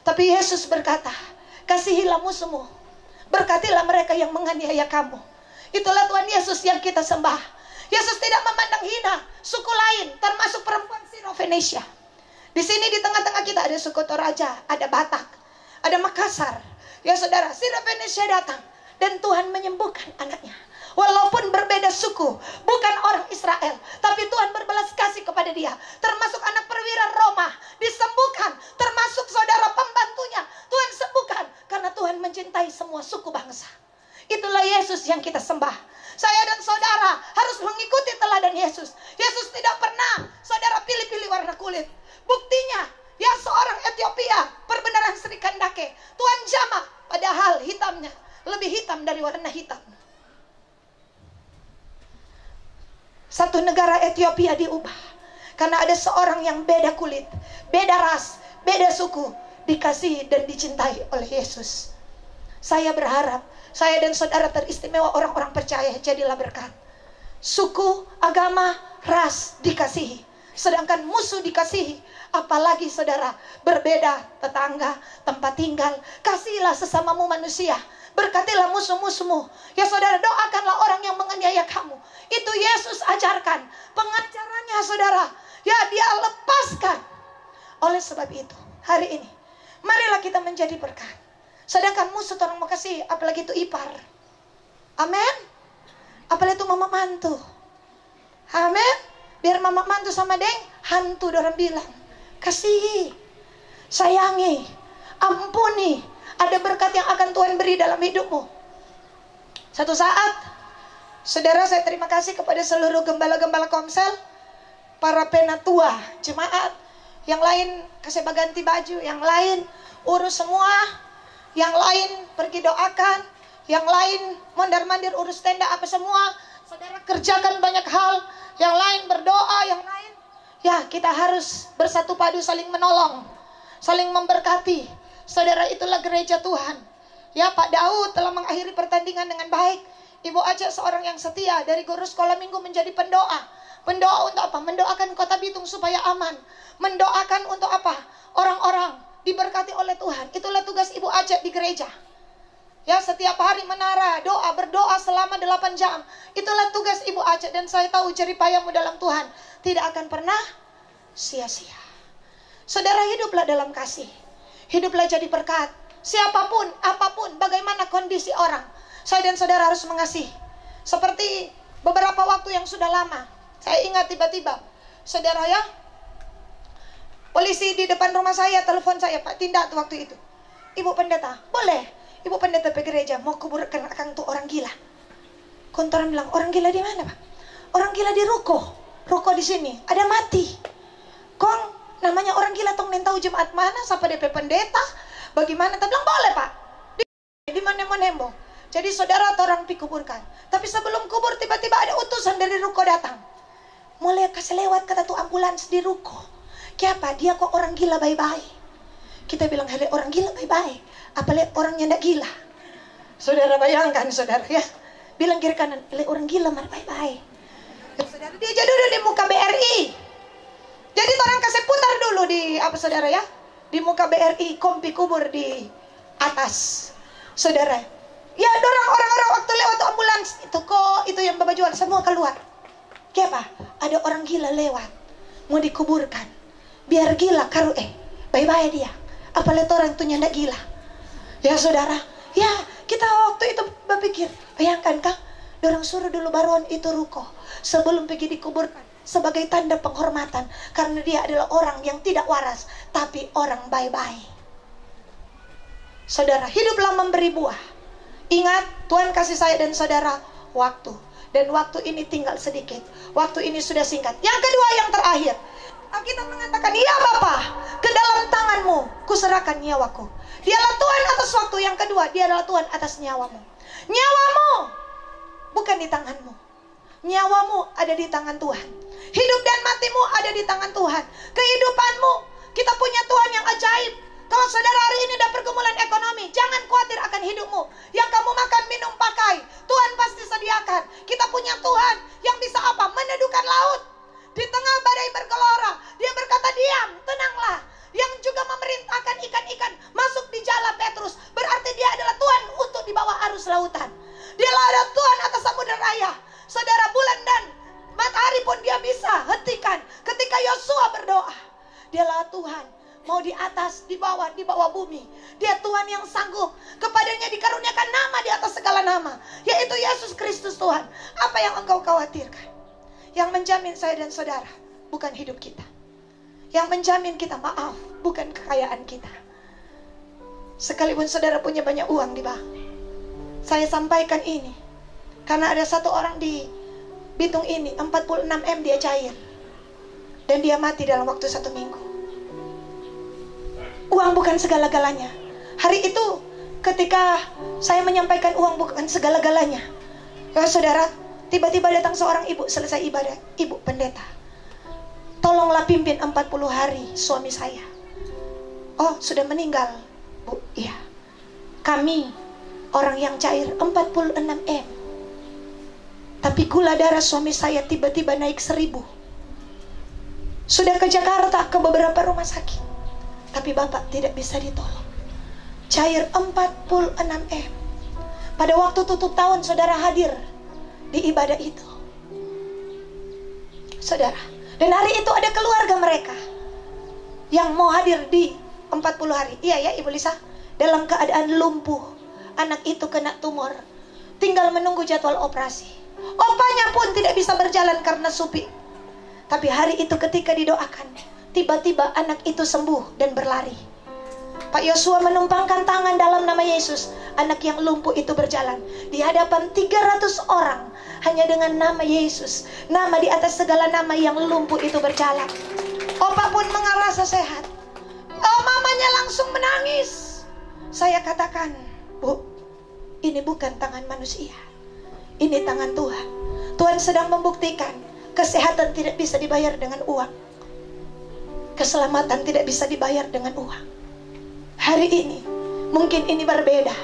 Tapi Yesus berkata, kasihilah musuhmu, berkatilah mereka yang menganiaya kamu. Itulah Tuhan Yesus yang kita sembah. Yesus tidak memandang hina suku lain, termasuk perempuan Siro-Fenisia. Di sini di tengah-tengah kita ada suku Toraja, ada Batak, ada Makassar. Ya saudara, Siro-Fenisia datang dan Tuhan menyembuhkan anaknya. Walaupun berbeda suku, bukan orang Israel, tapi Tuhan berbelas kasih kepada dia. Termasuk anak perwira Roma disembuhkan, termasuk saudara pembantunya Tuhan sembuhkan, karena Tuhan mencintai semua suku bangsa. Itulah Yesus yang kita sembah. Saya dan saudara harus mengikuti teladan Yesus. Yesus tidak pernah saudara pilih-pilih warna kulit. Buktinya, ya seorang Ethiopia, perbenaran Sri Kandake, Tuhan jamah, padahal hitamnya lebih hitam dari warna hitam. Satu negara Ethiopia diubah karena ada seorang yang beda kulit, beda ras, beda suku, dikasihi dan dicintai oleh Yesus. Saya berharap saya dan saudara teristimewa, orang-orang percaya, jadilah berkat. Suku, agama, ras dikasihi, sedangkan musuh dikasihi. Apalagi saudara, berbeda tetangga, tempat tinggal. Kasihilah sesamamu manusia, berkatilah musuh-musuhmu. Ya saudara, doakanlah orang yang menganiaya kamu. Itu Yesus ajarkan, pengajarannya saudara. Ya, dia lepaskan. Oleh sebab itu, hari ini marilah kita menjadi berkat. Sedangkan musuh orang mau kasih, apalagi itu ipar. Amin. Apalagi itu mama mantu. Amin. Biar mama mantu sama deng hantu, orang bilang kasihi, sayangi, ampuni. Ada berkat yang akan Tuhan beri dalam hidupmu. Satu saat, saudara, saya terima kasih kepada seluruh gembala-gembala komsel, para penatua jemaat, yang lain kasih ganti baju, yang lain urus semua, yang lain pergi doakan, yang lain mondar-mandir urus tenda apa semua. Saudara kerjakan banyak hal, yang lain berdoa, yang lain ya kita harus bersatu padu, saling menolong, saling memberkati. Saudara, itulah gereja Tuhan. Ya, Pak Daud telah mengakhiri pertandingan dengan baik. Ibu Aja seorang yang setia, dari guru sekolah minggu menjadi pendoa. Pendoa untuk apa? Mendoakan Kota Bitung supaya aman. Mendoakan untuk apa? Orang-orang diberkati oleh Tuhan. Itulah tugas Ibu Aja di gereja. Ya, setiap hari menara, doa, berdoa selama 8 jam. Itulah tugas Ibu Aja. Dan saya tahu jeripayamu dalam Tuhan tidak akan pernah sia-sia. Saudara, hiduplah dalam kasih. Hiduplah jadi berkat. Siapapun, apapun, bagaimana kondisi orang, saya dan saudara harus mengasihi. Seperti beberapa waktu yang sudah lama, saya ingat tiba-tiba, saudara ya, polisi di depan rumah saya telepon saya, Pak Tindak waktu itu. Ibu pendeta, boleh Ibu pendeta pergi gereja, mau kuburkan akang tuh orang gila. Kontoran bilang, orang gila di mana Pak? Orang gila di ruko di sini, ada mati. Kong, namanya orang gila tong nentau jemaat mana, siapa DP pendeta, bagaimana? Dia bilang, boleh Pak, di mana mau nembong. Jadi saudara orang pi kuburkan. Tapi sebelum kubur tiba-tiba ada utusan dari ruko datang. Mulai kasih lewat kata tuh ambulans di ruko. Kenapa? Dia kok orang gila bye-bye. Kita bilang, hele orang gila bye-bye. Apalagi orangnya ndak gila. Saudara bayangkan saudara ya. Bilang kiri kanan, hele orang gila mar bye-bye. Saudara, dia jadi duduk di muka BRI. Jadi orang kasih putar dulu di apa saudara ya? Di muka BRI, kompi kubur di atas. Saudara, ya orang-orang waktu lewat ambulans itu kok itu yang bapak jual semua keluar. Kenapa? Ada orang gila lewat mau dikuburkan. Biar gila karu bye-bye dia. Apalagi orang itu nyandak gila. Ya saudara, ya kita waktu itu berpikir, bayangkan Kang, Dorang suruh dulu baron itu ruko sebelum pergi dikuburkan sebagai tanda penghormatan, karena dia adalah orang yang tidak waras, tapi orang baik-baik. Saudara, hiduplah memberi buah. Ingat, Tuhan kasih saya dan saudara waktu, dan waktu ini tinggal sedikit. Waktu ini sudah singkat. Yang kedua, yang terakhir, Alkitab mengatakan, ya Bapa, ke dalam tanganmu kuserahkan nyawaku. Dialah Tuhan atas waktu. Yang kedua, dia adalah Tuhan atas nyawamu. Nyawamu bukan di tanganmu, nyawamu ada di tangan Tuhan. Hidup dan matimu ada di tangan Tuhan. Kehidupanmu, kita punya Tuhan yang ajaib. Kalau saudara hari ini ada pergumulan ekonomi, jangan khawatir akan hidupmu. Yang kamu makan, minum, pakai, Tuhan pasti sediakan. Kita punya Tuhan yang bisa apa? Meneduhkan laut. Di tengah badai bergelora, dia berkata, diam, tenanglah. Yang juga memerintahkan ikan-ikan masuk di jala Petrus. Berarti dia adalah Tuhan untuk di bawah arus lautan. Dia adalah Tuhan atas samudera raya. Saudara, bulan dan matahari pun dia bisa hentikan ketika Yosua berdoa. Dialah Tuhan, mau di atas, di bawah bumi. Dia Tuhan yang sanggup. Kepadanya dikaruniakan nama di atas segala nama, yaitu Yesus Kristus Tuhan. Apa yang engkau khawatirkan? Yang menjamin saya dan saudara bukan hidup kita. Yang menjamin kita maaf bukan kekayaan kita. Sekalipun saudara punya banyak uang di bank, saya sampaikan ini karena ada satu orang di Bitung ini 46 M dia cair, dan dia mati dalam waktu 1 minggu. Uang bukan segala-galanya. Hari itu ketika saya menyampaikan uang bukan segala-galanya, ya saudara, tiba-tiba datang seorang ibu selesai ibadah. Ibu pendeta, tolonglah pimpin 40 hari suami saya. Oh, sudah meninggal, Bu? Iya. Kami orang yang cair 46 M. Tapi gula darah suami saya tiba-tiba naik 1000. Sudah ke Jakarta, ke beberapa rumah sakit, tapi Bapak tidak bisa ditolong. Cair 46 M. Pada waktu tutup tahun, saudara hadir di ibadah itu, saudara. Dan hari itu ada keluarga mereka yang mau hadir di 40 hari. Iya ya Ibu Lisa, dalam keadaan lumpuh. Anak itu kena tumor, tinggal menunggu jadwal operasi. Opanya pun tidak bisa berjalan karena supi. Tapi hari itu ketika didoakan, tiba-tiba anak itu sembuh dan berlari. Pak Yosua menumpangkan tangan dalam nama Yesus. Anak yang lumpuh itu berjalan di hadapan 300 orang. Hanya dengan nama Yesus, nama di atas segala nama, yang lumpuh itu berjalan. Opa pun mengerasa sehat. Oh, mamanya langsung menangis. Saya katakan, Bu, ini bukan tangan manusia, ini tangan Tuhan. Tuhan sedang membuktikan kesehatan tidak bisa dibayar dengan uang, keselamatan tidak bisa dibayar dengan uang. Hari ini mungkin ini berbeda,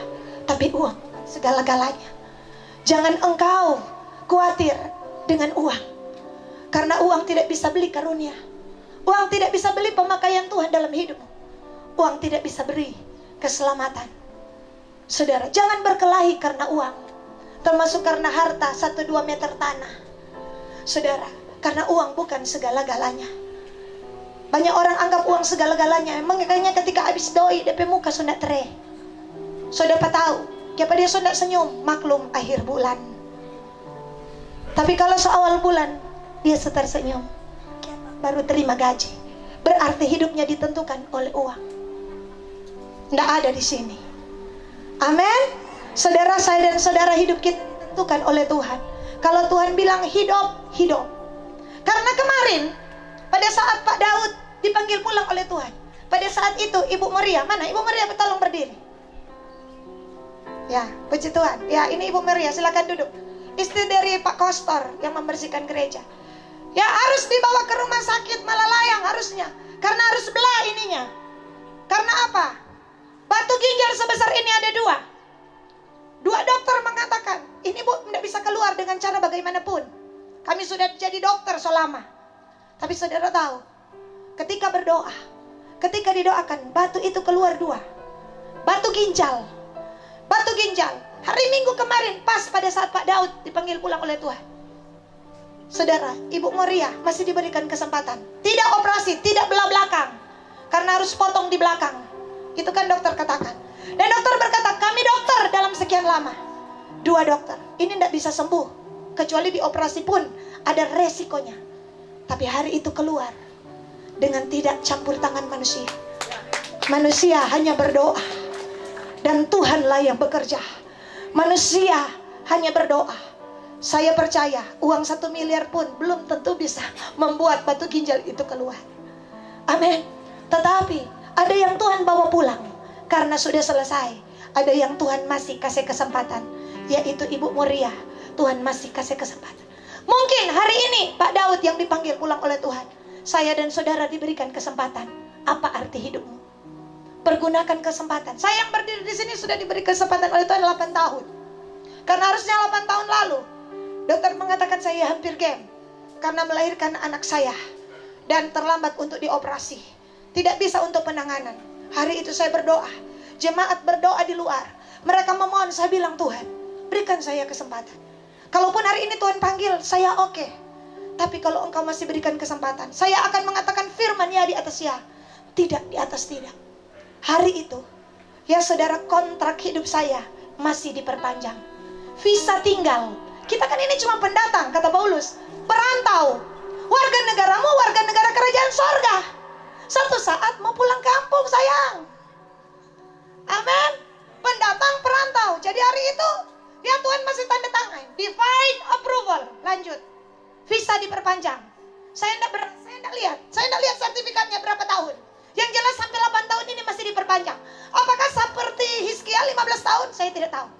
tapi uang segala-galanya. Jangan engkau khawatir dengan uang, karena uang tidak bisa beli karunia. Uang tidak bisa beli pemakaian Tuhan dalam hidupmu. Uang tidak bisa beri keselamatan. Saudara, jangan berkelahi karena uang, termasuk karena harta 1-2 meter tanah. Saudara, karena uang bukan segala-galanya. Banyak orang anggap uang segala-galanya. Makanya ketika habis doi, DP muka sudah tere. Saudara tahu, siapa dia sudah senyum, maklum akhir bulan. Tapi kalau seawal bulan, dia tersenyum, baru terima gaji. Berarti hidupnya ditentukan oleh uang. Tidak ada di sini. Amin. Saudara, saya dan saudara, hidup kita ditentukan oleh Tuhan. Kalau Tuhan bilang hidup, hidup. Karena kemarin pada saat Pak Daud dipanggil pulang oleh Tuhan, pada saat itu Ibu Maria, mana Ibu Maria, tolong berdiri. Ya, puji Tuhan. Ya, ini Ibu Maria, silakan duduk. Istri dari Pak Kostor yang membersihkan gereja. Ya, harus dibawa ke rumah sakit Malalayang harusnya, karena harus belah ininya. Karena apa? Batu ginjal sebesar ini ada 2. 2 dokter mengatakan, ini Bu tidak bisa keluar dengan cara bagaimanapun. Kami sudah jadi dokter selama. Tapi saudara tahu, ketika berdoa, ketika didoakan, batu itu keluar 2. Batu ginjal. Batu ginjal. Hari Minggu kemarin, pas pada saat Pak Daud dipanggil pulang oleh Tuhan. Saudara, Ibu Maria masih diberikan kesempatan. Tidak operasi, tidak belah belakang, karena harus potong di belakang. Itu kan dokter katakan. Dan dokter berkata, kami dokter dalam sekian lama, 2 dokter. Ini tidak bisa sembuh, kecuali dioperasi pun ada resikonya. Tapi hari itu keluar dengan tidak campur tangan manusia. Manusia hanya berdoa, dan Tuhanlah yang bekerja. Manusia hanya berdoa. Saya percaya uang 1 miliar pun belum tentu bisa membuat batu ginjal itu keluar. Amin. Tetapi ada yang Tuhan bawa pulang karena sudah selesai. Ada yang Tuhan masih kasih kesempatan, yaitu Ibu Muria. Tuhan masih kasih kesempatan. Mungkin hari ini Pak Daud yang dipanggil pulang oleh Tuhan. Saya dan saudara diberikan kesempatan. Apa arti hidupmu? Pergunakan kesempatan. Saya yang berdiri di sini sudah diberi kesempatan oleh Tuhan 8 tahun. Karena harusnya 8 tahun lalu dokter mengatakan saya hampir game karena melahirkan anak saya dan terlambat untuk dioperasi. Tidak bisa untuk penanganan. Hari itu saya berdoa. Jemaat berdoa di luar. Mereka memohon, saya bilang, Tuhan, berikan saya kesempatan. Kalaupun hari ini Tuhan panggil, saya oke. Tapi kalau Engkau masih berikan kesempatan, saya akan mengatakan firman ya di atas ya, tidak di atas tidak. Hari itu, ya saudara, kontrak hidup saya masih diperpanjang. Visa tinggal. Kita kan ini cuma pendatang, kata Paulus. Perantau. Warga negaramu, warga negara kerajaan sorga. Satu saat mau pulang kampung, sayang. Amin. Pendatang, perantau. Jadi hari itu, ya Tuhan masih tanda tangan. Divine approval. Lanjut. Visa diperpanjang. Saya enggak lihat. Saya enggak lihat sertifikatnya berapa tahun. Yang jelas sampai 8 tahun ini masih diperpanjang. Apakah seperti Hizkia 15 tahun? Saya tidak tahu.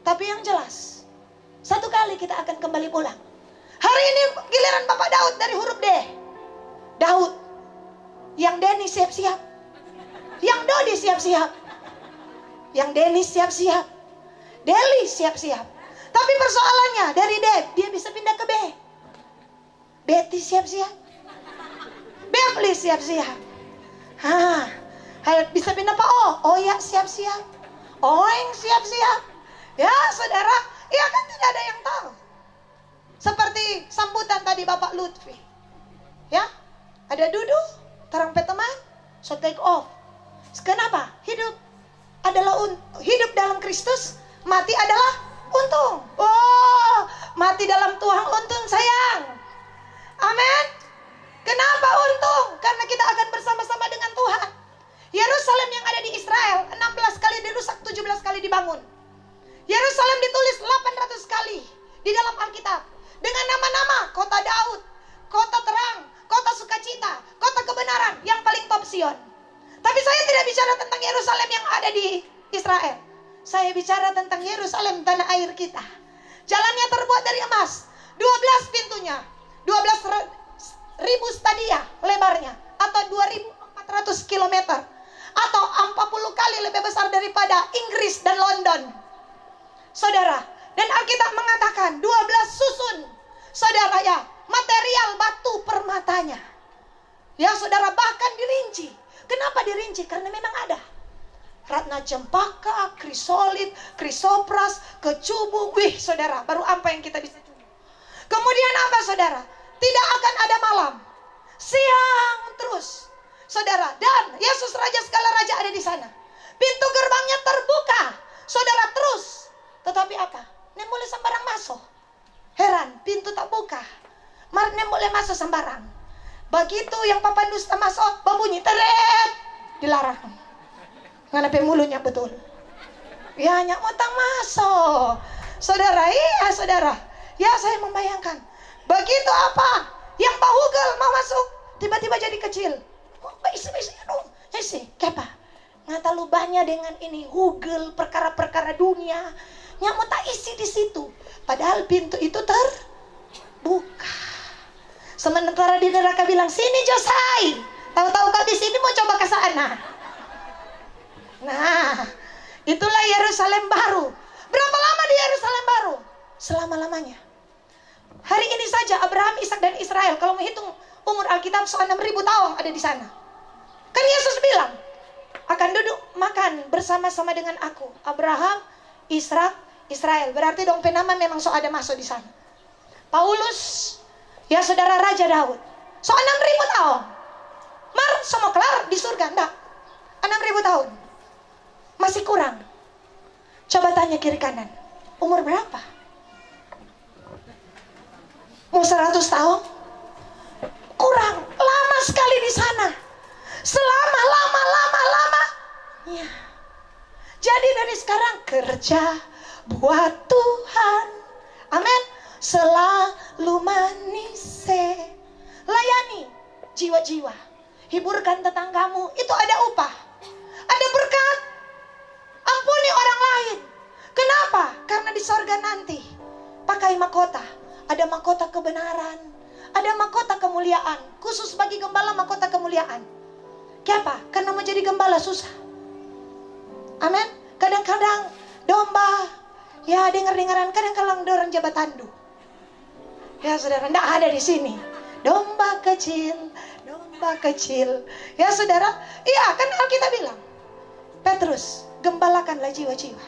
Tapi yang jelas, satu kali kita akan kembali pulang. Hari ini giliran Bapak Daud dari huruf D. Daud. Yang Denny siap-siap. Yang Dodi siap-siap. Yang Denny siap-siap. Deli siap-siap. Tapi persoalannya dari D, dia bisa pindah ke B. Betty siap-siap. Beverly siap-siap. Bisa pindah Pak O. Ya siap-siap. Oeng siap-siap. Ya saudara, ya kan tidak ada yang tahu. Seperti sambutan tadi Bapak Lutfi. Ya, ada Dudu, terang teman, so take off. Kenapa? Hidup adalah hidup dalam Kristus, mati adalah untung. Oh, mati dalam Tuhan untung, sayang. Amin. Kenapa untung? Karena kita akan bersama-sama dengan Tuhan. Yerusalem yang ada di Israel 16 kali dirusak, 17 kali dibangun. Yerusalem ditulis 800 kali di dalam Alkitab dengan nama-nama kota Daud, kota terang, kota sukacita, kota kebenaran, yang paling top Sion. Tapi saya tidak bicara tentang Yerusalem yang ada di Israel. Saya bicara tentang Yerusalem tanah air kita. Jalannya terbuat dari emas, 12 pintunya, 12.000 stadia lebarnya, atau 2.400 km, atau 40 kali lebih besar daripada Inggris dan London. Saudara, dan Alkitab mengatakan 12 susun, saudara, ya, material batu permatanya. Ya saudara, bahkan dirinci. Kenapa dirinci? Karena memang ada ratna cempaka, krisolit, krisopras, kecubung. Wih saudara, baru apa yang kita bisa cubung. Kemudian apa saudara? Tidak akan ada malam, siang terus, saudara. Dan Yesus Raja segala raja ada di sana. Pintu gerbangnya terbuka, saudara, terus. Tetapi apa? Nem boleh sembarang masuk. Heran, pintu tak buka. Nem boleh masuk sembarang. Begitu yang papan dusta masuk, berbunyi teret, dilarang. Nganape mulutnya betul. Ya, nyak motang masuk. Saudara, iya saudara. Ya, saya membayangkan. Begitu apa? Yang bahugel mau masuk, tiba-tiba jadi kecil. Oh, isi dong. Isi, kepa. Ngata lubahnya dengan ini hugel perkara-perkara dunia. Nyak mau tak isi di situ. Padahal pintu itu terbuka. Sementara di neraka bilang, sini Josai. Tahu-tahu kau di sini mau coba ke sana. Nah, itulah Yerusalem baru. Berapa lama di Yerusalem baru? Selama-lamanya. Hari ini saja Abraham, Ishak dan Israel, kalau menghitung umur Alkitab, 6.000 tahun ada di sana. Kan Yesus bilang, akan duduk makan bersama-sama dengan aku. Abraham, Ishak, Israel. Berarti dong penama memang so ada masuk di sana. Paulus, ya saudara, Raja Daud, so 6.000 tahun. Mar, semua kelar di surga, enggak. 6.000 tahun. Masih kurang. Coba tanya kiri kanan. Umur berapa? Mau 100 tahun? Kurang, lama sekali di sana. Selama lama. Ya. Jadi dari sekarang kerja buat Tuhan. Amin. Selalu manis. Layani jiwa-jiwa. Hiburkan tetanggamu. Itu ada upah. Ada berkat. Ampuni orang lain. Kenapa? Karena di sorga nanti pakai mahkota. Ada mahkota kebenaran. Ada mahkota kemuliaan. Khusus bagi gembala mahkota kemuliaan. Kenapa? Karena mau jadi gembala susah. Amin. Kadang-kadang domba, ya dengar-dengaran, kadang-kadang dorang jabat tandu. Ya saudara, tidak ada di sini. Domba kecil. Ya saudara, iya kan Alkitab bilang, Petrus, gembalakanlah jiwa-jiwa.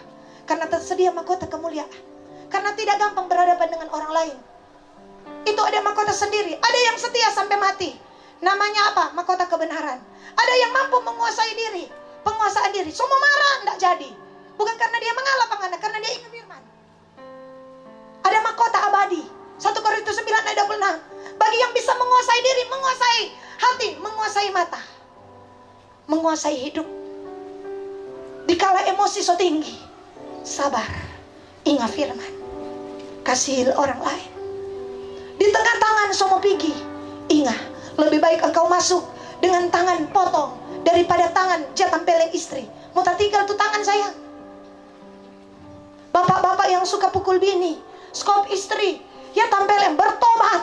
Karena tersedia mahkota kemuliaan. Karena tidak gampang berhadapan dengan orang lain. Itu ada mahkota sendiri. Ada yang setia sampai mati. Namanya apa? Mahkota kebenaran. Ada yang mampu menguasai diri. Penguasaan diri. Semua marah, tidak jadi. Bukan karena dia mengalah pengana, karena dia ingat firman. Ada mahkota abadi. 1 Korintus 9 ayat 26. Bagi yang bisa menguasai diri, menguasai hati, menguasai mata, menguasai hidup. Dikala emosi so tinggi, sabar, ingat firman, kasihi orang lain. Di tengah tangan semua pergi, ingat, lebih baik engkau masuk dengan tangan potong daripada tangan jatampeleng istri. Mau tak tinggal tuh tangan sayang. Bapak-bapak yang suka pukul bini, skop istri, ya tampeleng, bertobat.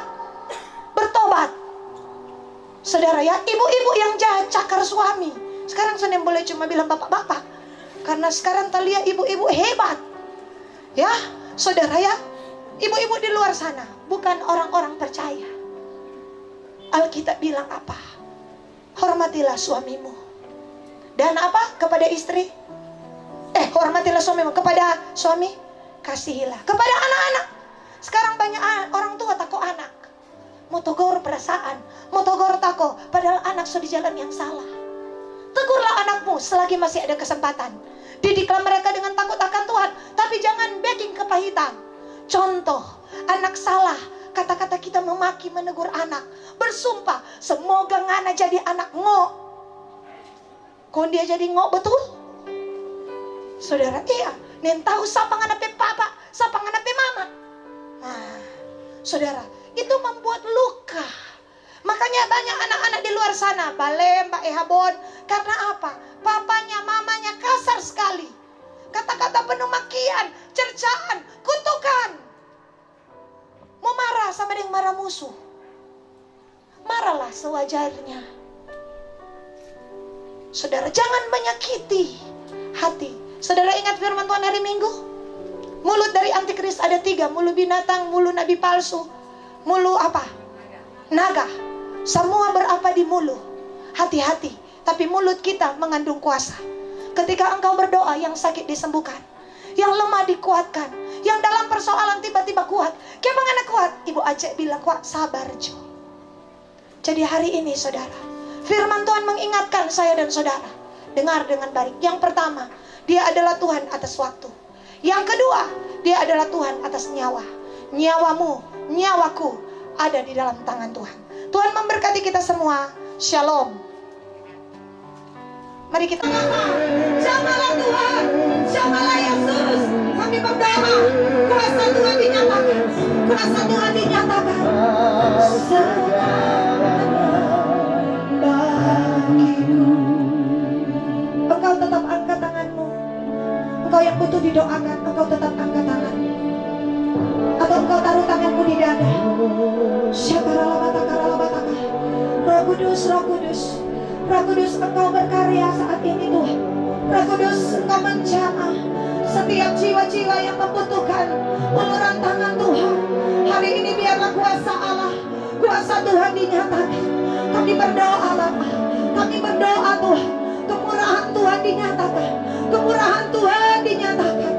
Saudara ya, ibu-ibu yang jahat cakar suami. Sekarang saya boleh cuma bilang bapak-bapak. Karena sekarang terlihat ibu-ibu hebat. Ya, saudara ya, ibu-ibu di luar sana bukan orang-orang percaya. Alkitab bilang apa? Hormatilah suamimu. Dan apa? Kepada istri? Hormatilah suamimu. Kepada suami? Kasihilah. Kepada anak-anak. Sekarang banyak orang tua takut anak. Motogor perasaan, motogor tako, padahal anak sudah di jalan yang salah. Tegurlah anakmu selagi masih ada kesempatan. Didiklah mereka dengan takut akan Tuhan, tapi jangan backing kepahitan. Contoh, anak salah, kata-kata kita memaki menegur anak, bersumpah semoga ngana jadi anak ngok. Kok dia jadi ngok betul? Saudara, iya, nen tahu siapa ngana pe papa, siapa ngana pe mama. Nah, saudara, itu membuat luka. Makanya banyak anak-anak di luar sana balem, Mbak Ehabon. Karena apa? Papanya, mamanya kasar sekali. Kata-kata penuh makian, cercaan, kutukan. Mau marah sama yang marah musuh. Marahlah sewajarnya. Saudara, jangan menyakiti hati. Saudara ingat firman Tuhan hari Minggu? Mulut dari antikris ada 3. Mulut binatang, mulut nabi palsu, mulut apa? Naga. Semua berapa di mulut. Hati-hati. Tapi mulut kita mengandung kuasa. Ketika engkau berdoa, yang sakit disembuhkan, yang lemah dikuatkan, yang dalam persoalan tiba-tiba kuat. Kemana kuat? Ibu Aceh bilang kuat, sabar Jo. Jadi hari ini saudara, firman Tuhan mengingatkan saya dan saudara. Dengar dengan baik. Yang pertama, dia adalah Tuhan atas waktu. Yang kedua, dia adalah Tuhan atas nyawa. Nyawamu, nyawaku ada di dalam tangan Tuhan. Tuhan memberkati kita semua. Shalom. Mari kita jamalah Tuhan, jamalah Yesus. Kami berdoa, kuasa Tuhan dinyatakan, kuasa Tuhan dinyatakan. Engkau tetap angkat tanganmu. Engkau yang butuh didoakan, engkau tetap angkat tangan. Atau engkau taruh tanganmu di dada. Syakaralabataka. Roh Kudus, Roh Kudus, Roh Kudus, engkau berkarya saat ini Tuhan. Roh Kudus, engkau menjamah setiap jiwa-jiwa yang membutuhkan uluran tangan Tuhan. Hari ini biarlah kuasa Allah, kuasa Tuhan dinyatakan. Kami berdoa Bapa, kami berdoa Tuhan, kemurahan Tuhan dinyatakan, kemurahan Tuhan dinyatakan.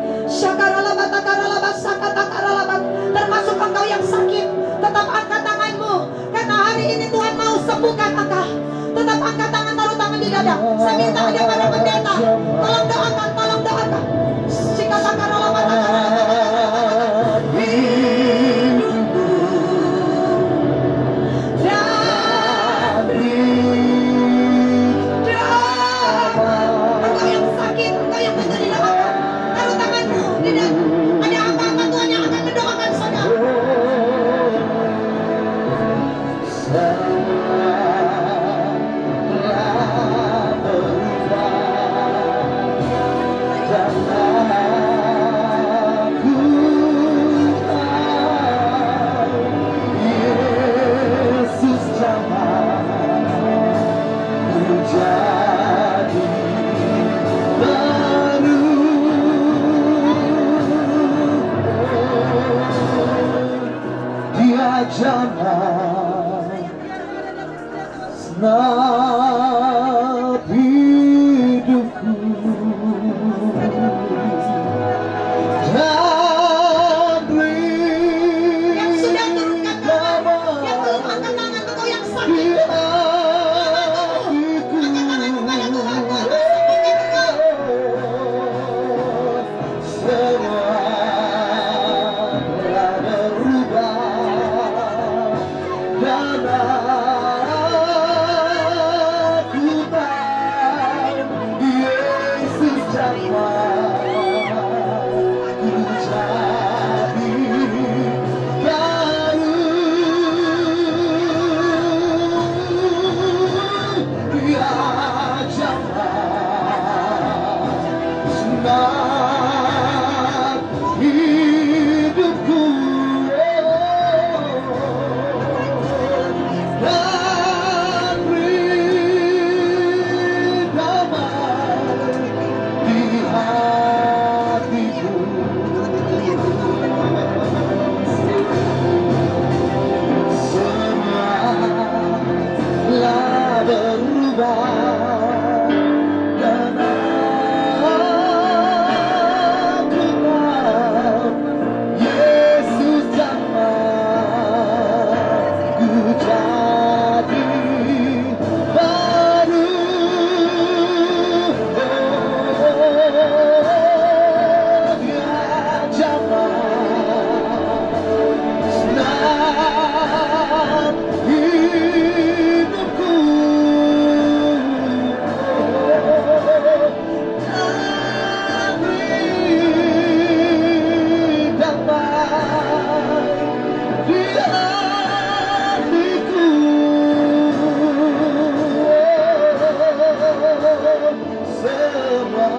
Termasuk engkau yang sakit, tetap angkat tanganmu, karena hari ini Tuhan mau sembuhkan engkau. Tetap angkat tangan, taruh tangan di dada. Saya minta ada para pendeta, tolong doakan, tolong doakan. jangan senap hidupku dan beri Yang sudah turunkan tangan, yang belum angkat tangan, engkau yang sakit.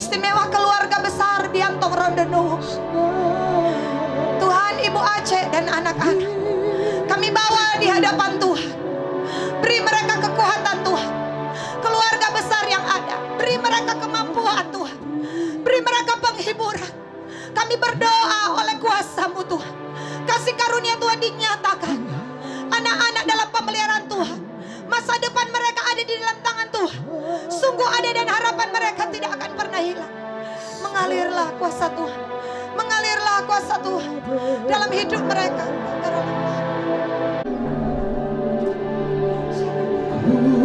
Istimewa keluarga besar di Antong Rondono. Tuhan, Ibu Aceh dan anak-anak kami bawa di hadapan Tuhan. Beri mereka kekuatan Tuhan. Keluarga besar yang ada, beri mereka kemampuan Tuhan. Beri mereka penghiburan. Kami berdoa oleh kuasa-Mu Tuhan. Kasih karunia Tuhan dinyatakan. Anak-anak dalam pemeliharaan Tuhan. Masa depan mereka ada di dalam tangan Tuhan. Sungguh ada dan harapan mereka tidak akan pernah hilang. Mengalirlah kuasa Tuhan. Mengalirlah kuasa Tuhan dalam hidup mereka.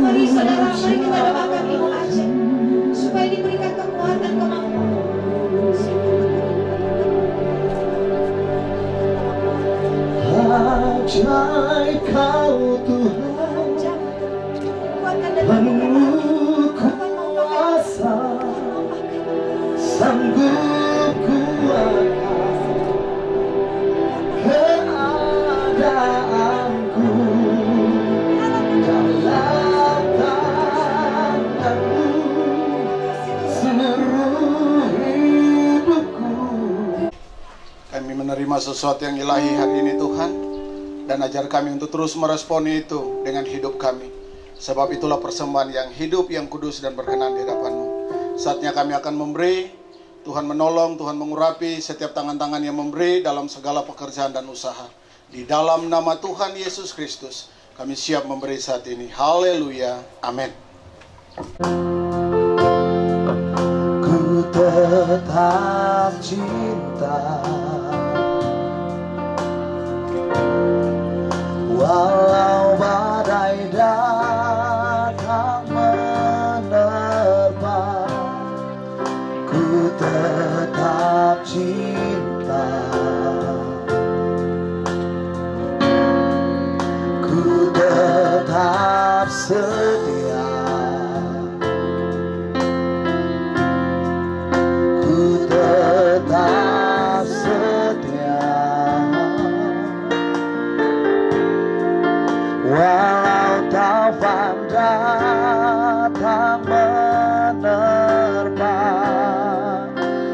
Mari saudara, mari kita doakan Ibu Aceh supaya diberikan kekuatan kemampuan. Ajaib Kau Tuhan, penuh kuasa, sanggup kuatkan keadaanku dalam tangan-Mu, seluruh hidupku. Kami menerima sesuatu yang ilahi hari ini Tuhan, dan ajar kami untuk terus meresponi itu dengan hidup kami. Sebab itulah persembahan yang hidup, yang kudus dan berkenan di hadapan-Mu. Saatnya kami akan memberi, Tuhan menolong, Tuhan mengurapi setiap tangan-tangan yang memberi dalam segala pekerjaan dan usaha. Di dalam nama Tuhan Yesus Kristus, kami siap memberi saat ini. Haleluya. Amin. Ku tetap cinta, walau badai datang menerpa. Ku tetap cinta, ku tetap setia, ku tetap setia. Walau taufan datang menerpa,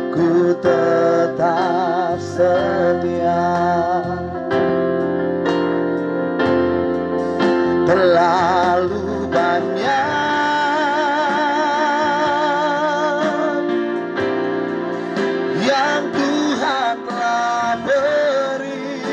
ku tetap setia. Terlalu banyak yang Tuhan telah beri,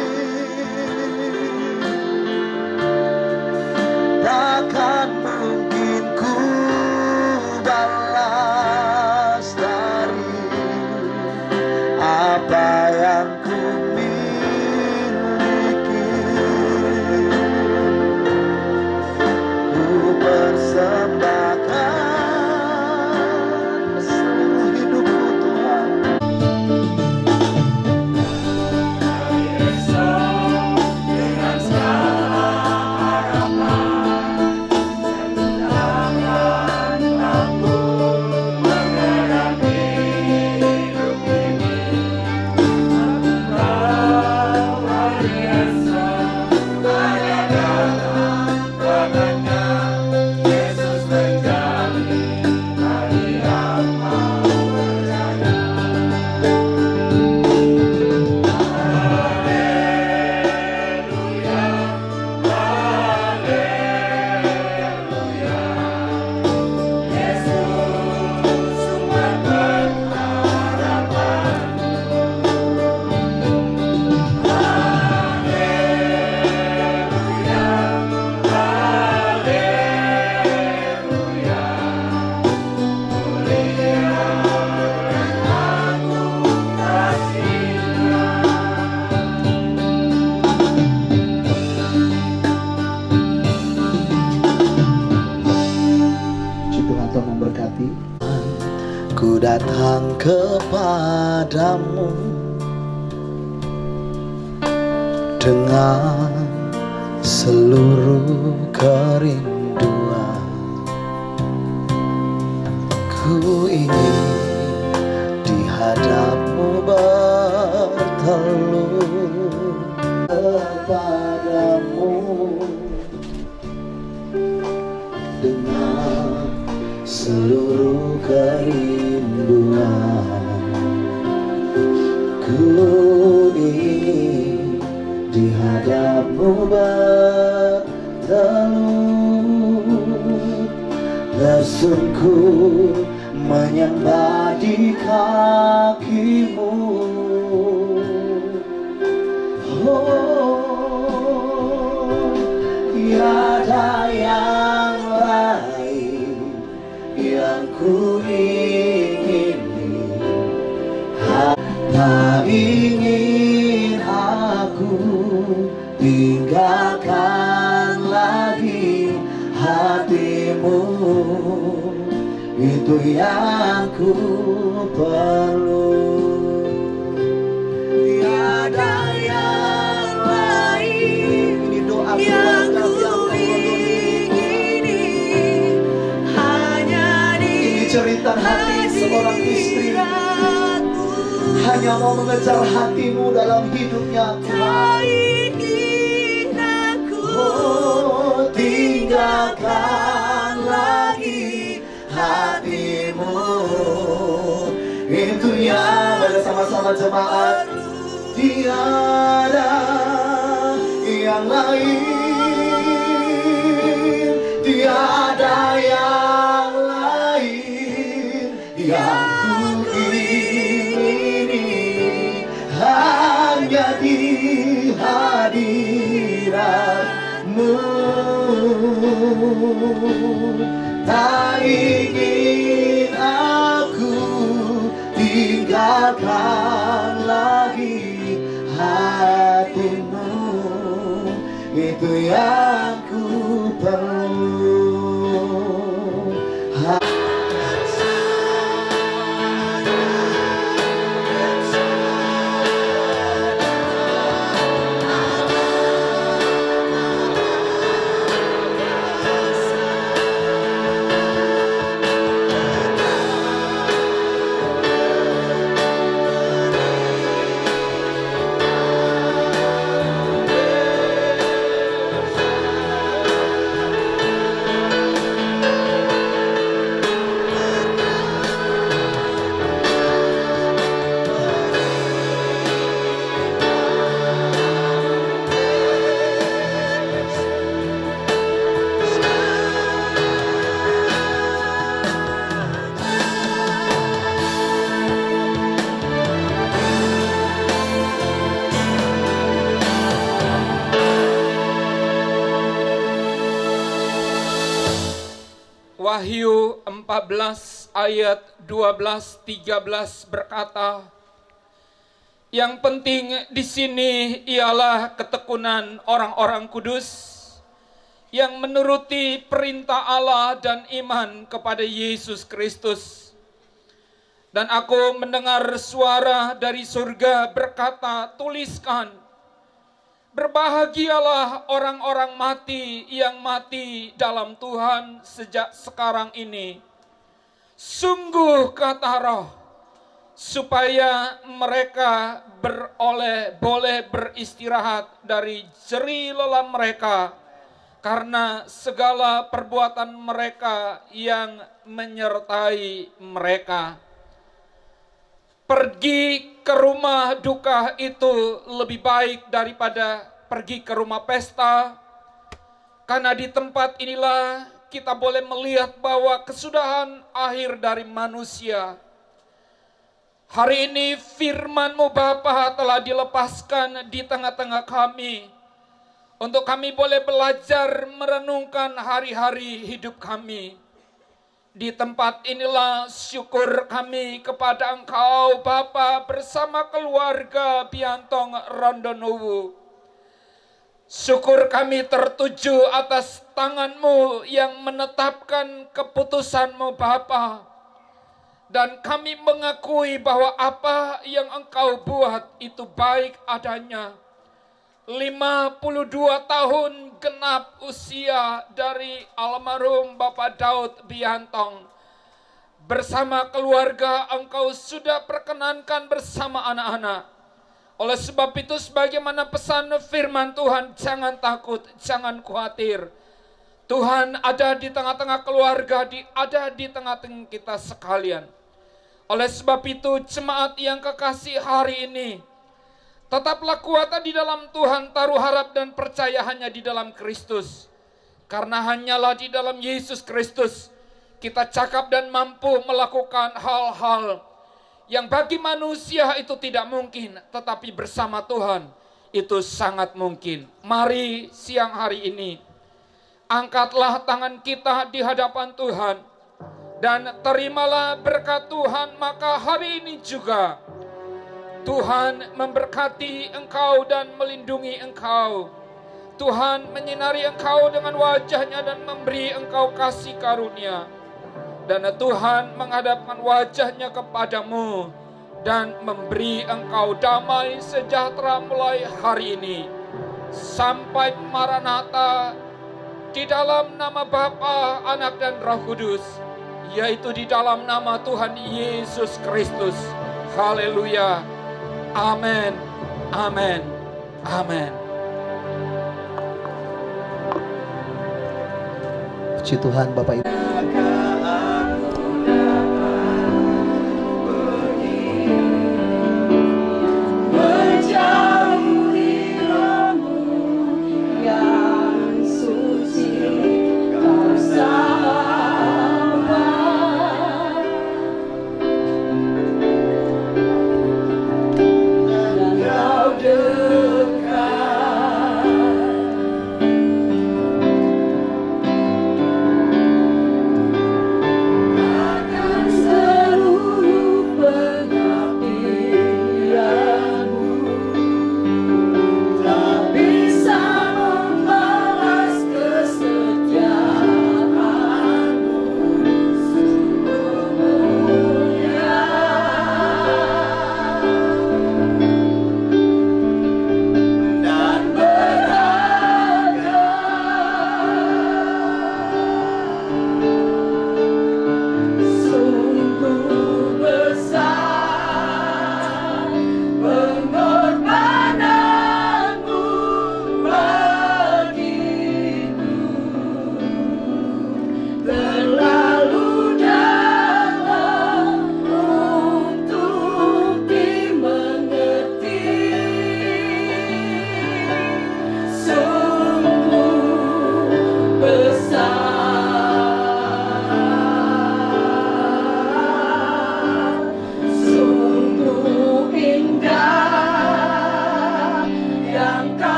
datang kepadamu dengan seluruh kerinduan. Ku ingin di hadapmu berteluh kepadamu dengan seluruh kerinduan. Ku ingin di hadapmu berteluh, lesunku menyembah di kakimu. Oh, tiada yang lain yang ku ingini, tak ingin aku tinggalkan lagi hatimu. Itu yang ku perlu. Tiada yang lain yang ku ingini, hanya ini cerita hati seorang istri, hanya mau mengejar hatimu dalam hidupnya Tuhan. Oh, tinggalkan lagi hatimu. Itu yang ada sama-sama jemaat. Tiada yang lain, tiada yang lain yang ku ingini, hanya di hadiratmu. Tak ingin aku tinggalkan lagi hatimu. Itu yang ku perlu. Wahyu 14 ayat 12-13 berkata, yang penting di sini ialah ketekunan orang-orang kudus yang menuruti perintah Allah dan iman kepada Yesus Kristus. Dan aku mendengar suara dari surga berkata, tuliskan, berbahagialah orang-orang mati yang mati dalam Tuhan sejak sekarang ini. Sungguh kata Roh, supaya mereka boleh beristirahat dari jerih lelah mereka, karena segala perbuatan mereka yang menyertai mereka. Pergi ke rumah duka itu lebih baik daripada pergi ke rumah pesta, karena di tempat inilah kita boleh melihat bahwa kesudahan akhir dari manusia. Hari ini firman-Mu Bapa telah dilepaskan di tengah-tengah kami, untuk kami boleh belajar merenungkan hari-hari hidup kami. Di tempat inilah syukur kami kepada Engkau Bapa bersama keluarga Biantong Rondonowu. Syukur kami tertuju atas tangan-Mu yang menetapkan keputusan-Mu Bapa. Dan kami mengakui bahwa apa yang Engkau buat itu baik adanya. 52 tahun genap usia dari almarhum Bapak Daud Biantong. Bersama keluarga Engkau sudah perkenankan bersama anak-anak. Oleh sebab itu sebagaimana pesan firman Tuhan, jangan takut, jangan khawatir. Tuhan ada di tengah-tengah keluarga, ada di tengah-tengah kita sekalian. Oleh sebab itu jemaat yang kekasih hari ini, tetaplah kuat di dalam Tuhan, taruh harap dan percaya hanya di dalam Kristus. Karena hanyalah di dalam Yesus Kristus kita cakap dan mampu melakukan hal-hal yang bagi manusia itu tidak mungkin, tetapi bersama Tuhan itu sangat mungkin. Mari siang hari ini, angkatlah tangan kita di hadapan Tuhan dan terimalah berkat Tuhan. Maka hari ini juga Tuhan memberkati engkau dan melindungi engkau. Tuhan menyinari engkau dengan wajahnya dan memberi engkau kasih karunia. Dan Tuhan menghadapkan wajahnya kepadamu dan memberi engkau damai sejahtera mulai hari ini sampai Maranatha, di dalam nama Bapa, Anak dan Roh Kudus, yaitu di dalam nama Tuhan Yesus Kristus. Haleluya. Amin. Amin. Amin. Puji Tuhan Bapak Ibu.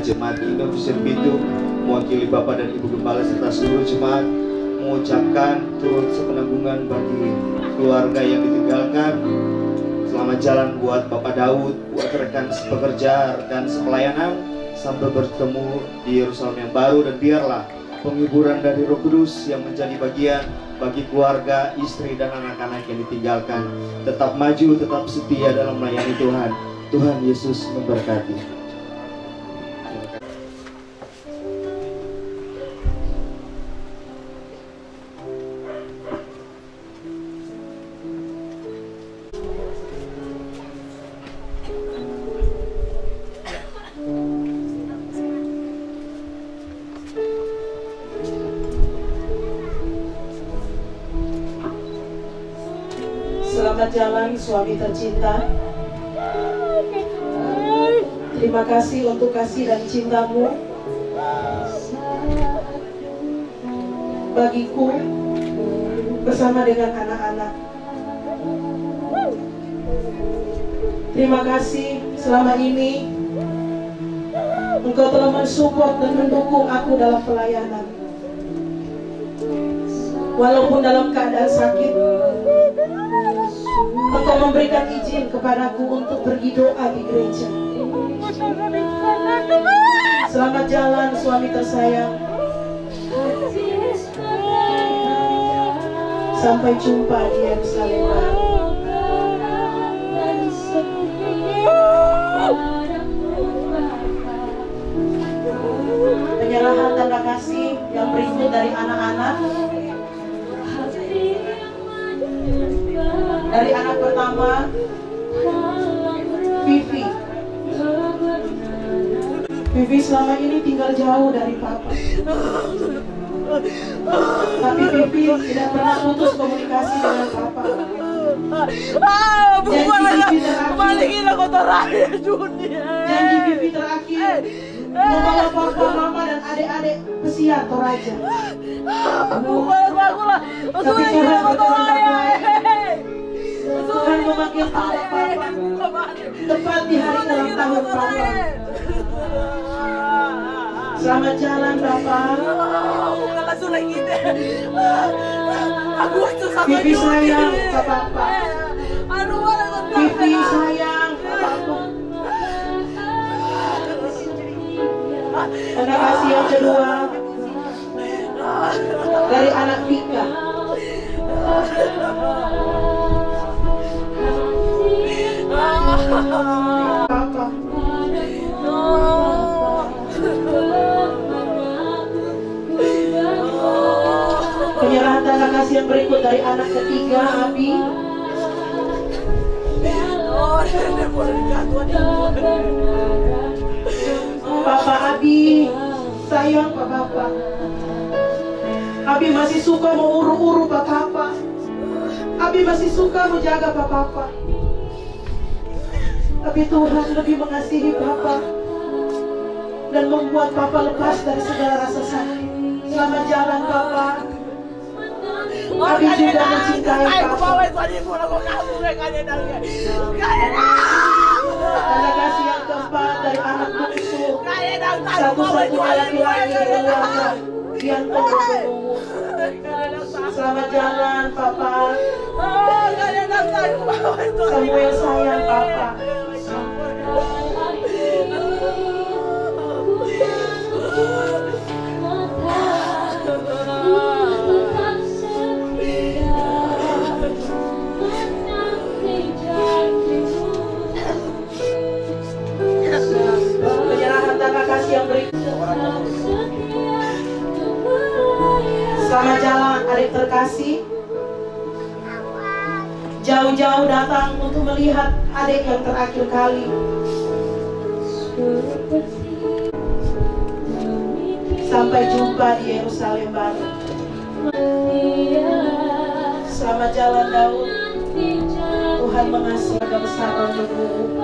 Jemaat Kingdom Vision Pintu, mewakili Bapak dan Ibu Gembala serta seluruh jemaat, mengucapkan turut sepenanggungan bagi keluarga yang ditinggalkan. Selamat jalan buat Bapak Daud, buat rekan sepekerja dan sepelayanan, sampai bertemu di Yerusalem yang baru. Dan biarlah penghiburan dari Roh Kudus yang menjadi bagian bagi keluarga, istri dan anak-anak yang ditinggalkan, tetap maju, tetap setia dalam melayani Tuhan. Tuhan Yesus memberkati. Selamat jalan suami tercinta. Terima kasih untuk kasih dan cintamu bagiku bersama dengan anak-anak. Terima kasih selama ini Engkau telah mensupport dan mendukung aku dalam pelayanan. Walaupun dalam keadaan sakit, Engkau memberikan izin kepadaku untuk pergi doa di gereja. Selamat jalan suami tersayang. Sampai jumpa di Yerusalem Baru. Penyerahan tanda kasih yang berikut dari anak-anak. Dari anak pertama, Vivi. Vivi selama ini tinggal jauh dari papa. Tapi Vivi tidak pernah putus komunikasi dengan papa. Balikin aku terakhir dunia. Janji Vivi terakhir membawa papa, mama dan adik-adik pesiar Toraja. Bukan aku lah. Tapi Tuhan berkehendak Tuhan memanggil papa tepat di hari ulang tahun papa. Selamat jalan papa. Bukanlah sulit gitu. Aku itu sama Vivi sayang papa. Vivi sayang papa. Terima kasih yang kedua dari anak Vika. Papa. Penyerahan tanda kasih yang berikut dari anak ketiga Abi. Papa Abi, sayang Papa. Abi masih suka menguru-uru Papa. Abi masih suka menjaga Papa. Tapi Tuhan lebih mengasihi Papa dan membuat Papa lepas dari segala rasa sakit. Selamat jalan Papa. Abi juga mencintai Papa. Terima kasih yang keempat dari anak bungsu, satu-satunya laki-laki di keluarga yang tunggu. Selamat jalan Papa. Samuel sayang Papa. Penyerahan tanda kasih yang berikut. Selamat jalan adik terkasih. Jauh-jauh datang untuk melihat adik yang terakhir kali. Sampai jumpa di Yerusalem Baru. Selamat jalan Daud. Tuhan mengasihi keluarga besar untukmu.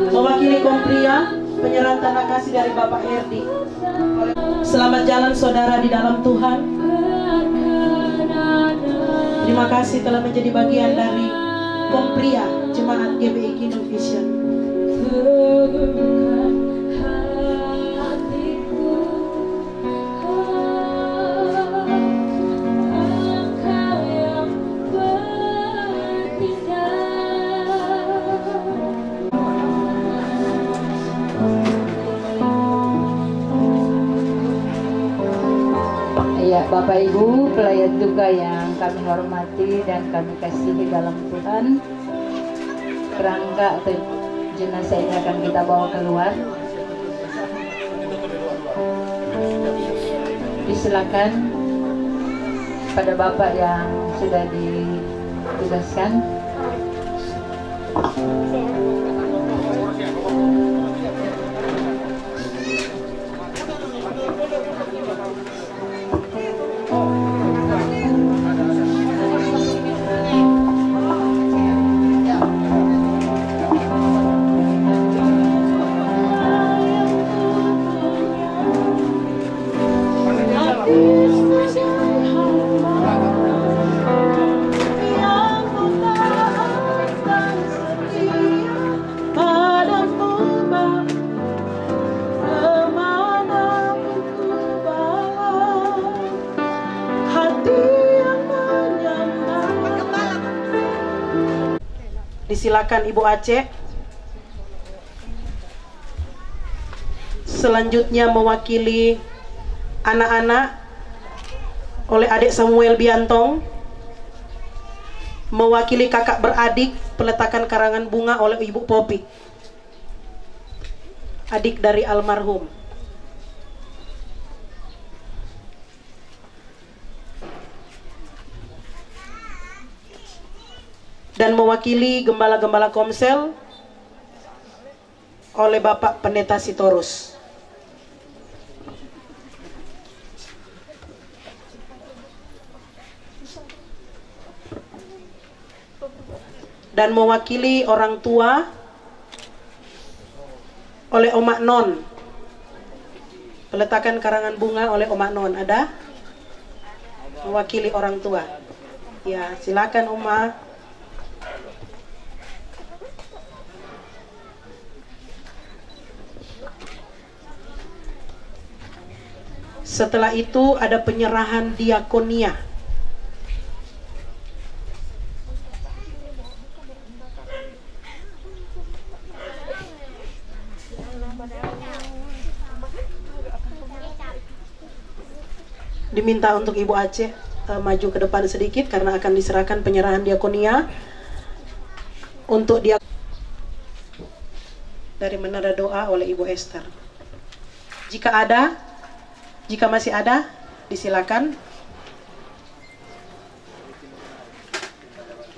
Mewakili Kompria, penyerahan tanda kasih dari Bapak Herdi. Selamat jalan saudara di dalam Tuhan. Terima kasih telah menjadi bagian dari Kompria Jemaat GBI Kingdom Vision. Ya, Bapak Ibu pelayan duka yang kami hormati dan kami kasihi dalam Tuhan, kerangka atau jenazah ini akan kita bawa keluar. Disilakan pada Bapak yang sudah ditugaskan. Disilakan Ibu Aceh. Selanjutnya mewakili anak-anak oleh adik Samuel Biantong. Mewakili kakak beradik peletakan karangan bunga oleh Ibu Popi, adik dari almarhum. Dan mewakili gembala-gembala Komsel oleh Bapak Pendeta Sitorus. Dan mewakili orang tua oleh Omak Non. Peletakan karangan bunga oleh Omak Non. Ada? Mewakili orang tua. Ya, silakan Oma. Setelah itu ada penyerahan diakonia. Diminta untuk Ibu Aceh maju ke depan sedikit karena akan diserahkan penyerahan diakonia untuk dia dari Menara Doa oleh Ibu Esther. Jika masih ada, disilakan.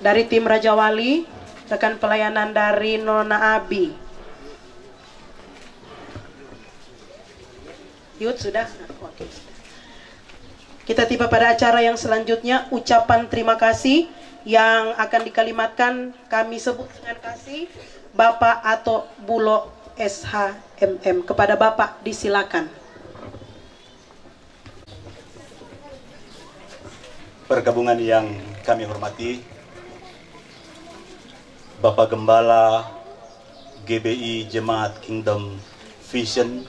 Dari tim Raja Wali, rekan pelayanan dari Nona Abi. Yud sudah? Oke. Kita tiba pada acara yang selanjutnya, ucapan terima kasih yang akan dikalimatkan kami sebut dengan kasih Bapak Ato Bulo SHMM. Kepada Bapak disilakan. Pergabungan yang kami hormati, Bapak Gembala GBI Jemaat Kingdom Vision,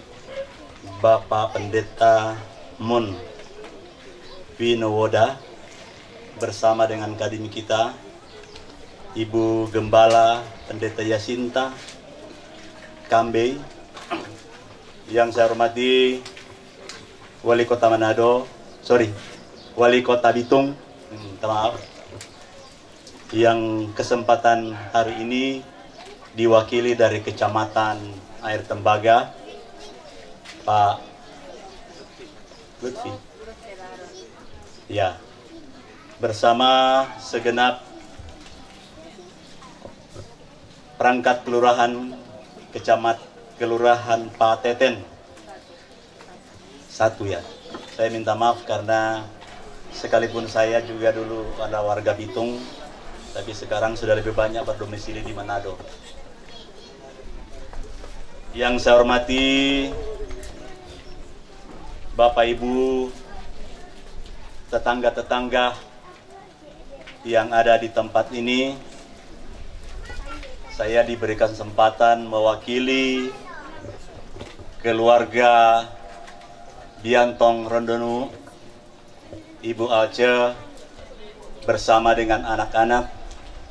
Bapak Pendeta Mun Winowoda, bersama dengan kadimi kita, Ibu Gembala Pendeta Yasinta Kambe, yang saya hormati Wali Kota Wali Kota Bitung, maaf, yang kesempatan hari ini diwakili dari Kecamatan Air Tembaga, Pak Lutfi, ya, bersama segenap perangkat kelurahan Kelurahan Pak Teten. Satu ya, saya minta maaf karena sekalipun saya juga dulu adalah warga Bitung, tapi sekarang sudah lebih banyak berdomisili di Manado. Yang saya hormati Bapak Ibu, tetangga-tetangga yang ada di tempat ini, saya diberikan kesempatan mewakili keluarga Biantong Rondonu, Ibu Alce, bersama dengan anak-anak,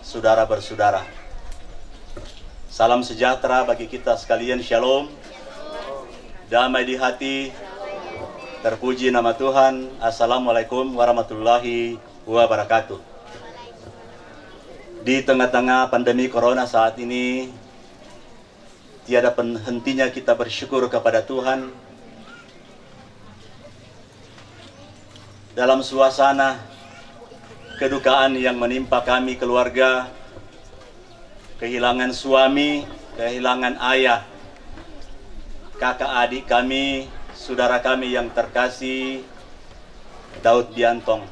saudara bersaudara. Salam sejahtera bagi kita sekalian, shalom, damai di hati, terpuji nama Tuhan. Assalamualaikum warahmatullahi wabarakatuh. Di tengah-tengah pandemi corona saat ini, tiada hentinya kita bersyukur kepada Tuhan. Dalam suasana kedukaan yang menimpa kami keluarga, kehilangan suami, kehilangan ayah, kakak adik kami, saudara kami yang terkasih, Daud Biantong,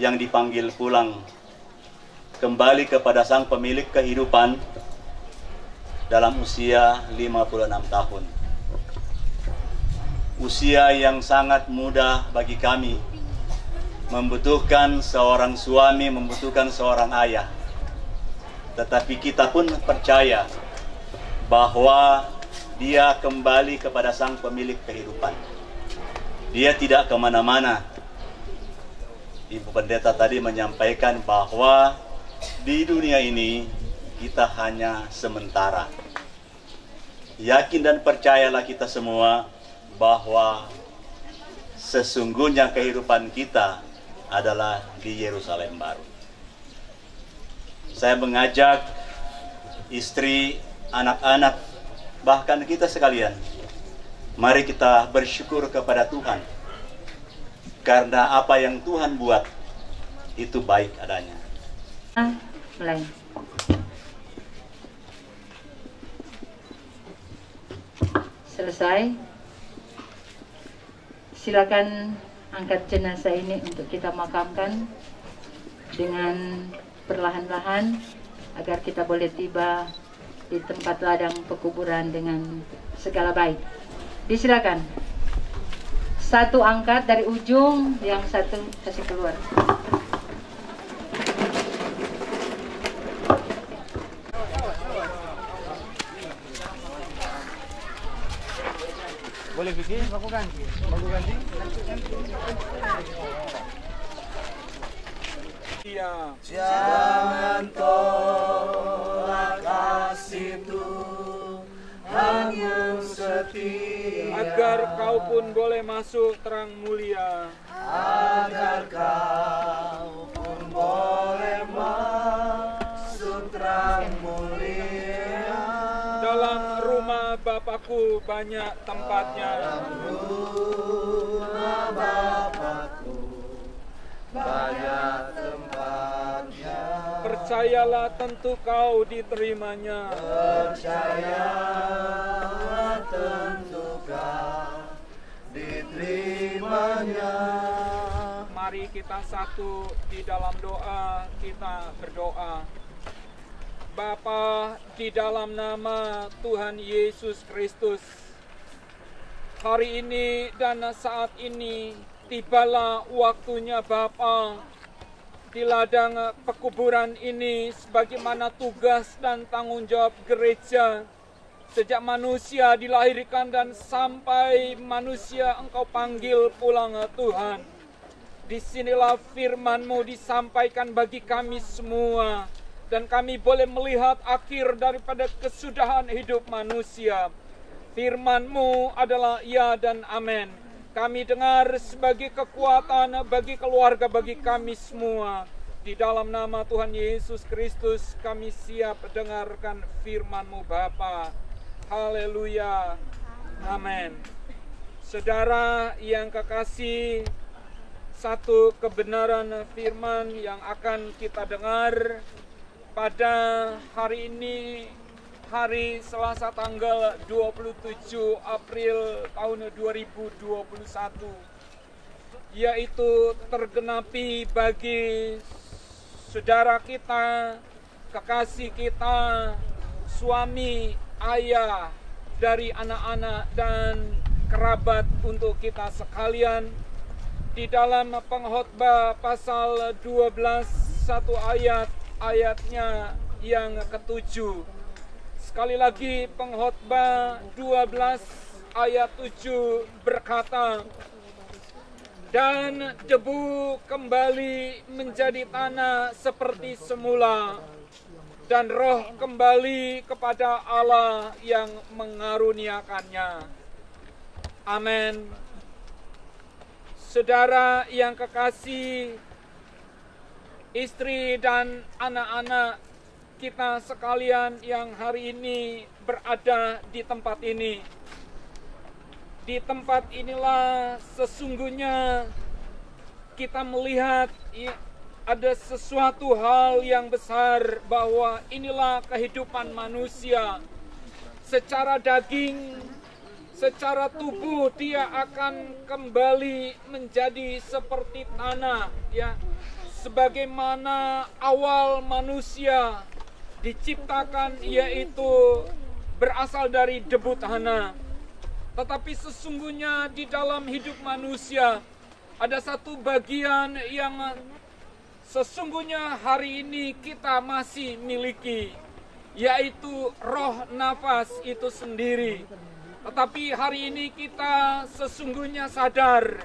yang dipanggil pulang kembali kepada sang pemilik kehidupan dalam usia 56 tahun. Usia yang sangat muda bagi kami, membutuhkan seorang suami, membutuhkan seorang ayah. Tetapi kita pun percaya bahwa dia kembali kepada sang pemilik kehidupan. Dia tidak kemana-mana. Ibu Pendeta tadi menyampaikan bahwa di dunia ini kita hanya sementara. Yakin dan percayalah kita semua bahwa sesungguhnya kehidupan kita adalah di Yerusalem baru. Saya mengajak istri, anak-anak, bahkan kita sekalian, mari kita bersyukur kepada Tuhan. Karena apa yang Tuhan buat itu baik adanya. Mulai. Selesai. Silakan angkat jenazah ini untuk kita makamkan dengan perlahan-lahan agar kita boleh tiba di tempat ladang pekuburan dengan segala baik. Disilakan. Satu angkat dari ujung, yang satu kasih keluar. Boleh bikin, aku ganti. Aku ganti. Iya. Jangan tolak kasih Tuhan yang setia, agar kau pun boleh masuk terang mulia. agar kau pun boleh masuk terang mulia. Dalam rumah Bapakku banyak tempatnya. Rumah Bapakku banyak tempatnya. Percayalah tentu kau diterimanya. Percayalah tentu kau diterimanya. Mari kita satu di dalam doa, kita berdoa. Bapa, di dalam nama Tuhan Yesus Kristus, hari ini dan saat ini tibalah waktunya Bapa di ladang pekuburan ini, sebagaimana tugas dan tanggung jawab gereja sejak manusia dilahirkan dan sampai manusia Engkau panggil pulang Tuhan. Disinilah firman-Mu disampaikan bagi kami semua, dan kami boleh melihat akhir daripada kesudahan hidup manusia. Firman-Mu adalah ya dan amin. Kami dengar sebagai kekuatan bagi keluarga, bagi kami semua. Di dalam nama Tuhan Yesus Kristus kami siap dengarkan firman-Mu Bapa. Haleluya. Amin. Saudara yang kekasih, satu kebenaran firman yang akan kita dengar pada hari ini, hari Selasa tanggal 27 April tahun 2021, yaitu tergenapi bagi saudara kita, kekasih kita, suami, ayah dari anak-anak dan kerabat untuk kita sekalian. Di dalam Pengkhotbah pasal 12, satu ayatnya yang ke-7. Sekali lagi Pengkhotbah 12 ayat 7 berkata, dan debu kembali menjadi tanah seperti semula, dan roh kembali kepada Allah yang mengaruniakannya. Amin. Saudara yang kekasih, istri dan anak-anak kita sekalian yang hari ini berada di tempat ini. Di tempat inilah sesungguhnya kita melihat ada sesuatu hal yang besar, bahwa inilah kehidupan manusia. Secara daging, secara tubuh dia akan kembali menjadi seperti tanah, ya. Sebagaimana awal manusia diciptakan, yaitu berasal dari debu tanah. Tetapi sesungguhnya di dalam hidup manusia ada satu bagian yang sesungguhnya hari ini kita masih miliki, yaitu roh nafas itu sendiri. Tetapi hari ini kita sesungguhnya sadar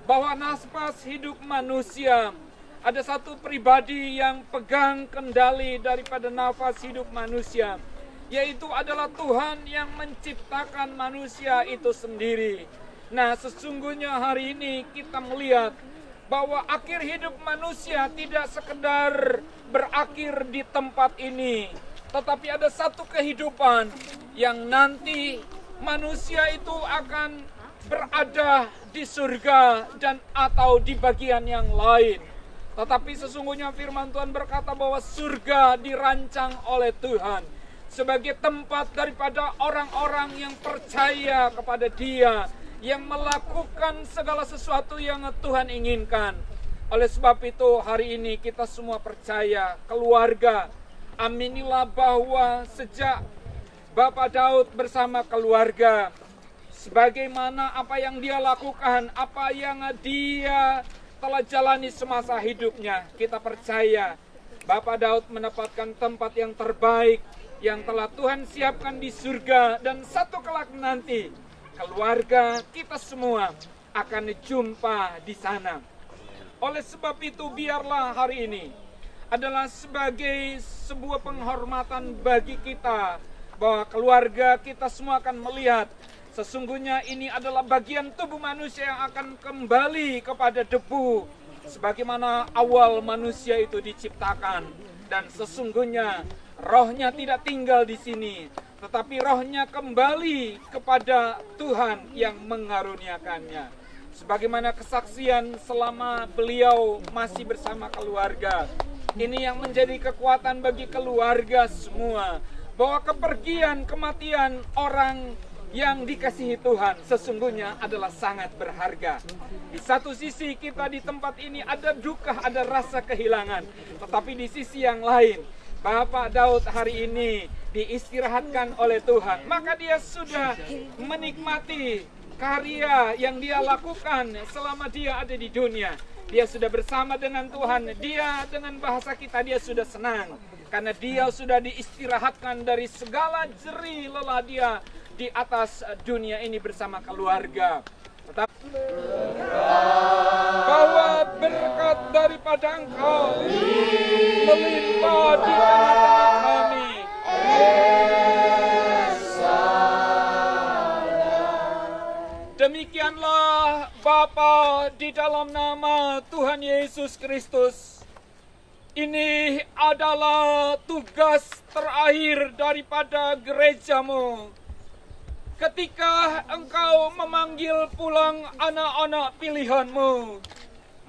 bahwa nafas hidup manusia ada satu pribadi yang pegang kendali daripada nafas hidup manusia, yaitu adalah Tuhan yang menciptakan manusia itu sendiri. Nah, sesungguhnya hari ini kita melihat bahwa akhir hidup manusia tidak sekedar berakhir di tempat ini, tetapi ada satu kehidupan yang nanti manusia itu akan berada di surga dan atau di bagian yang lain. Tetapi sesungguhnya firman Tuhan berkata bahwa surga dirancang oleh Tuhan sebagai tempat daripada orang-orang yang percaya kepada Dia, yang melakukan segala sesuatu yang Tuhan inginkan. Oleh sebab itu hari ini kita semua percaya, keluarga, aminilah bahwa sejak Bapak Daud bersama keluarga, sebagaimana apa yang dia lakukan, apa yang dia telah jalani semasa hidupnya, kita percaya Bapak Daud mendapatkan tempat yang terbaik yang telah Tuhan siapkan di surga, dan satu kelak nanti keluarga kita semua akan jumpa di sana. Oleh sebab itu biarlah hari ini adalah sebagai sebuah penghormatan bagi kita, bahwa keluarga kita semua akan melihat sesungguhnya ini adalah bagian tubuh manusia yang akan kembali kepada debu, sebagaimana awal manusia itu diciptakan. Dan sesungguhnya rohnya tidak tinggal di sini, tetapi rohnya kembali kepada Tuhan yang mengaruniakannya. Sebagaimana kesaksian selama beliau masih bersama keluarga, ini yang menjadi kekuatan bagi keluarga semua, bahwa kepergian, kematian orang yang dikasihi Tuhan sesungguhnya adalah sangat berharga. Di satu sisi kita di tempat ini ada duka, ada rasa kehilangan, tetapi di sisi yang lain Bapak Daud hari ini diistirahatkan oleh Tuhan, maka dia sudah menikmati karya yang dia lakukan selama dia ada di dunia. Dia sudah bersama dengan Tuhan, dia dengan bahasa kita dia sudah senang, karena dia sudah diistirahatkan dari segala jerih lelah dia di atas dunia ini bersama keluarga. Tetapi bahwa berkat daripada Engkau melimpah di tengah-tengah kami. Demikianlah Bapa, di dalam nama Tuhan Yesus Kristus, ini adalah tugas terakhir daripada gerejamu. Ketika Engkau memanggil pulang anak-anak pilihanmu,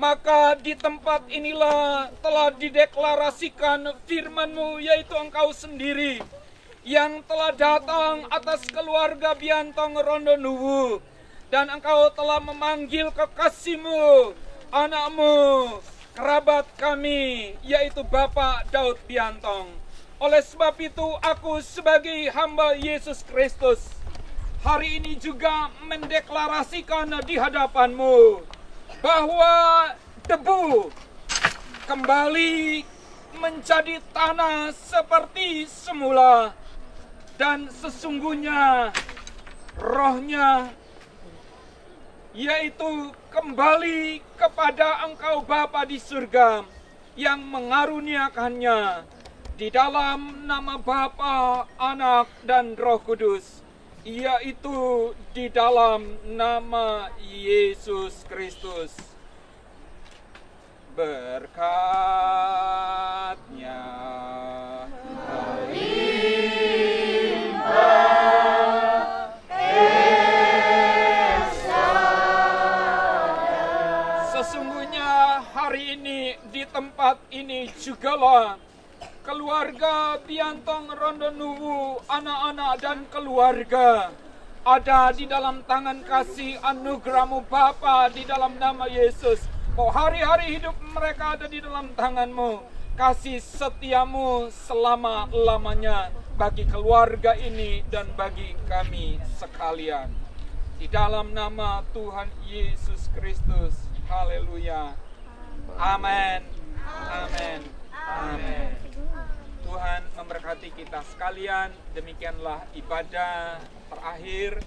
maka di tempat inilah telah dideklarasikan firman-Mu, yaitu Engkau sendiri yang telah datang atas keluarga Biantong Rondonuwu, dan Engkau telah memanggil kekasih-Mu, anak-Mu, kerabat kami, yaitu Bapak Daud Biantong. Oleh sebab itu aku sebagai hamba Yesus Kristus hari ini juga mendeklarasikan di hadapan-Mu bahwa debu kembali menjadi tanah seperti semula, dan sesungguhnya rohnya yaitu kembali kepada Engkau Bapa di surga yang mengaruniakannya di dalam nama Bapa, Anak, dan Roh Kudus, yaitu di dalam nama Yesus Kristus. Berkat-Nya sesungguhnya hari ini di tempat ini jugalah keluarga Biantong Rondonuwu, anak-anak dan keluarga ada di dalam tangan kasih anugerah-Mu Bapa, di dalam nama Yesus. Bahwa hari-hari hidup mereka ada di dalam tangan-Mu, kasih setia-Mu selama-lamanya bagi keluarga ini dan bagi kami sekalian. Di dalam nama Tuhan Yesus Kristus. Haleluya. Amin. Amin. Amin. Tuhan memberkati kita sekalian. Demikianlah ibadah terakhir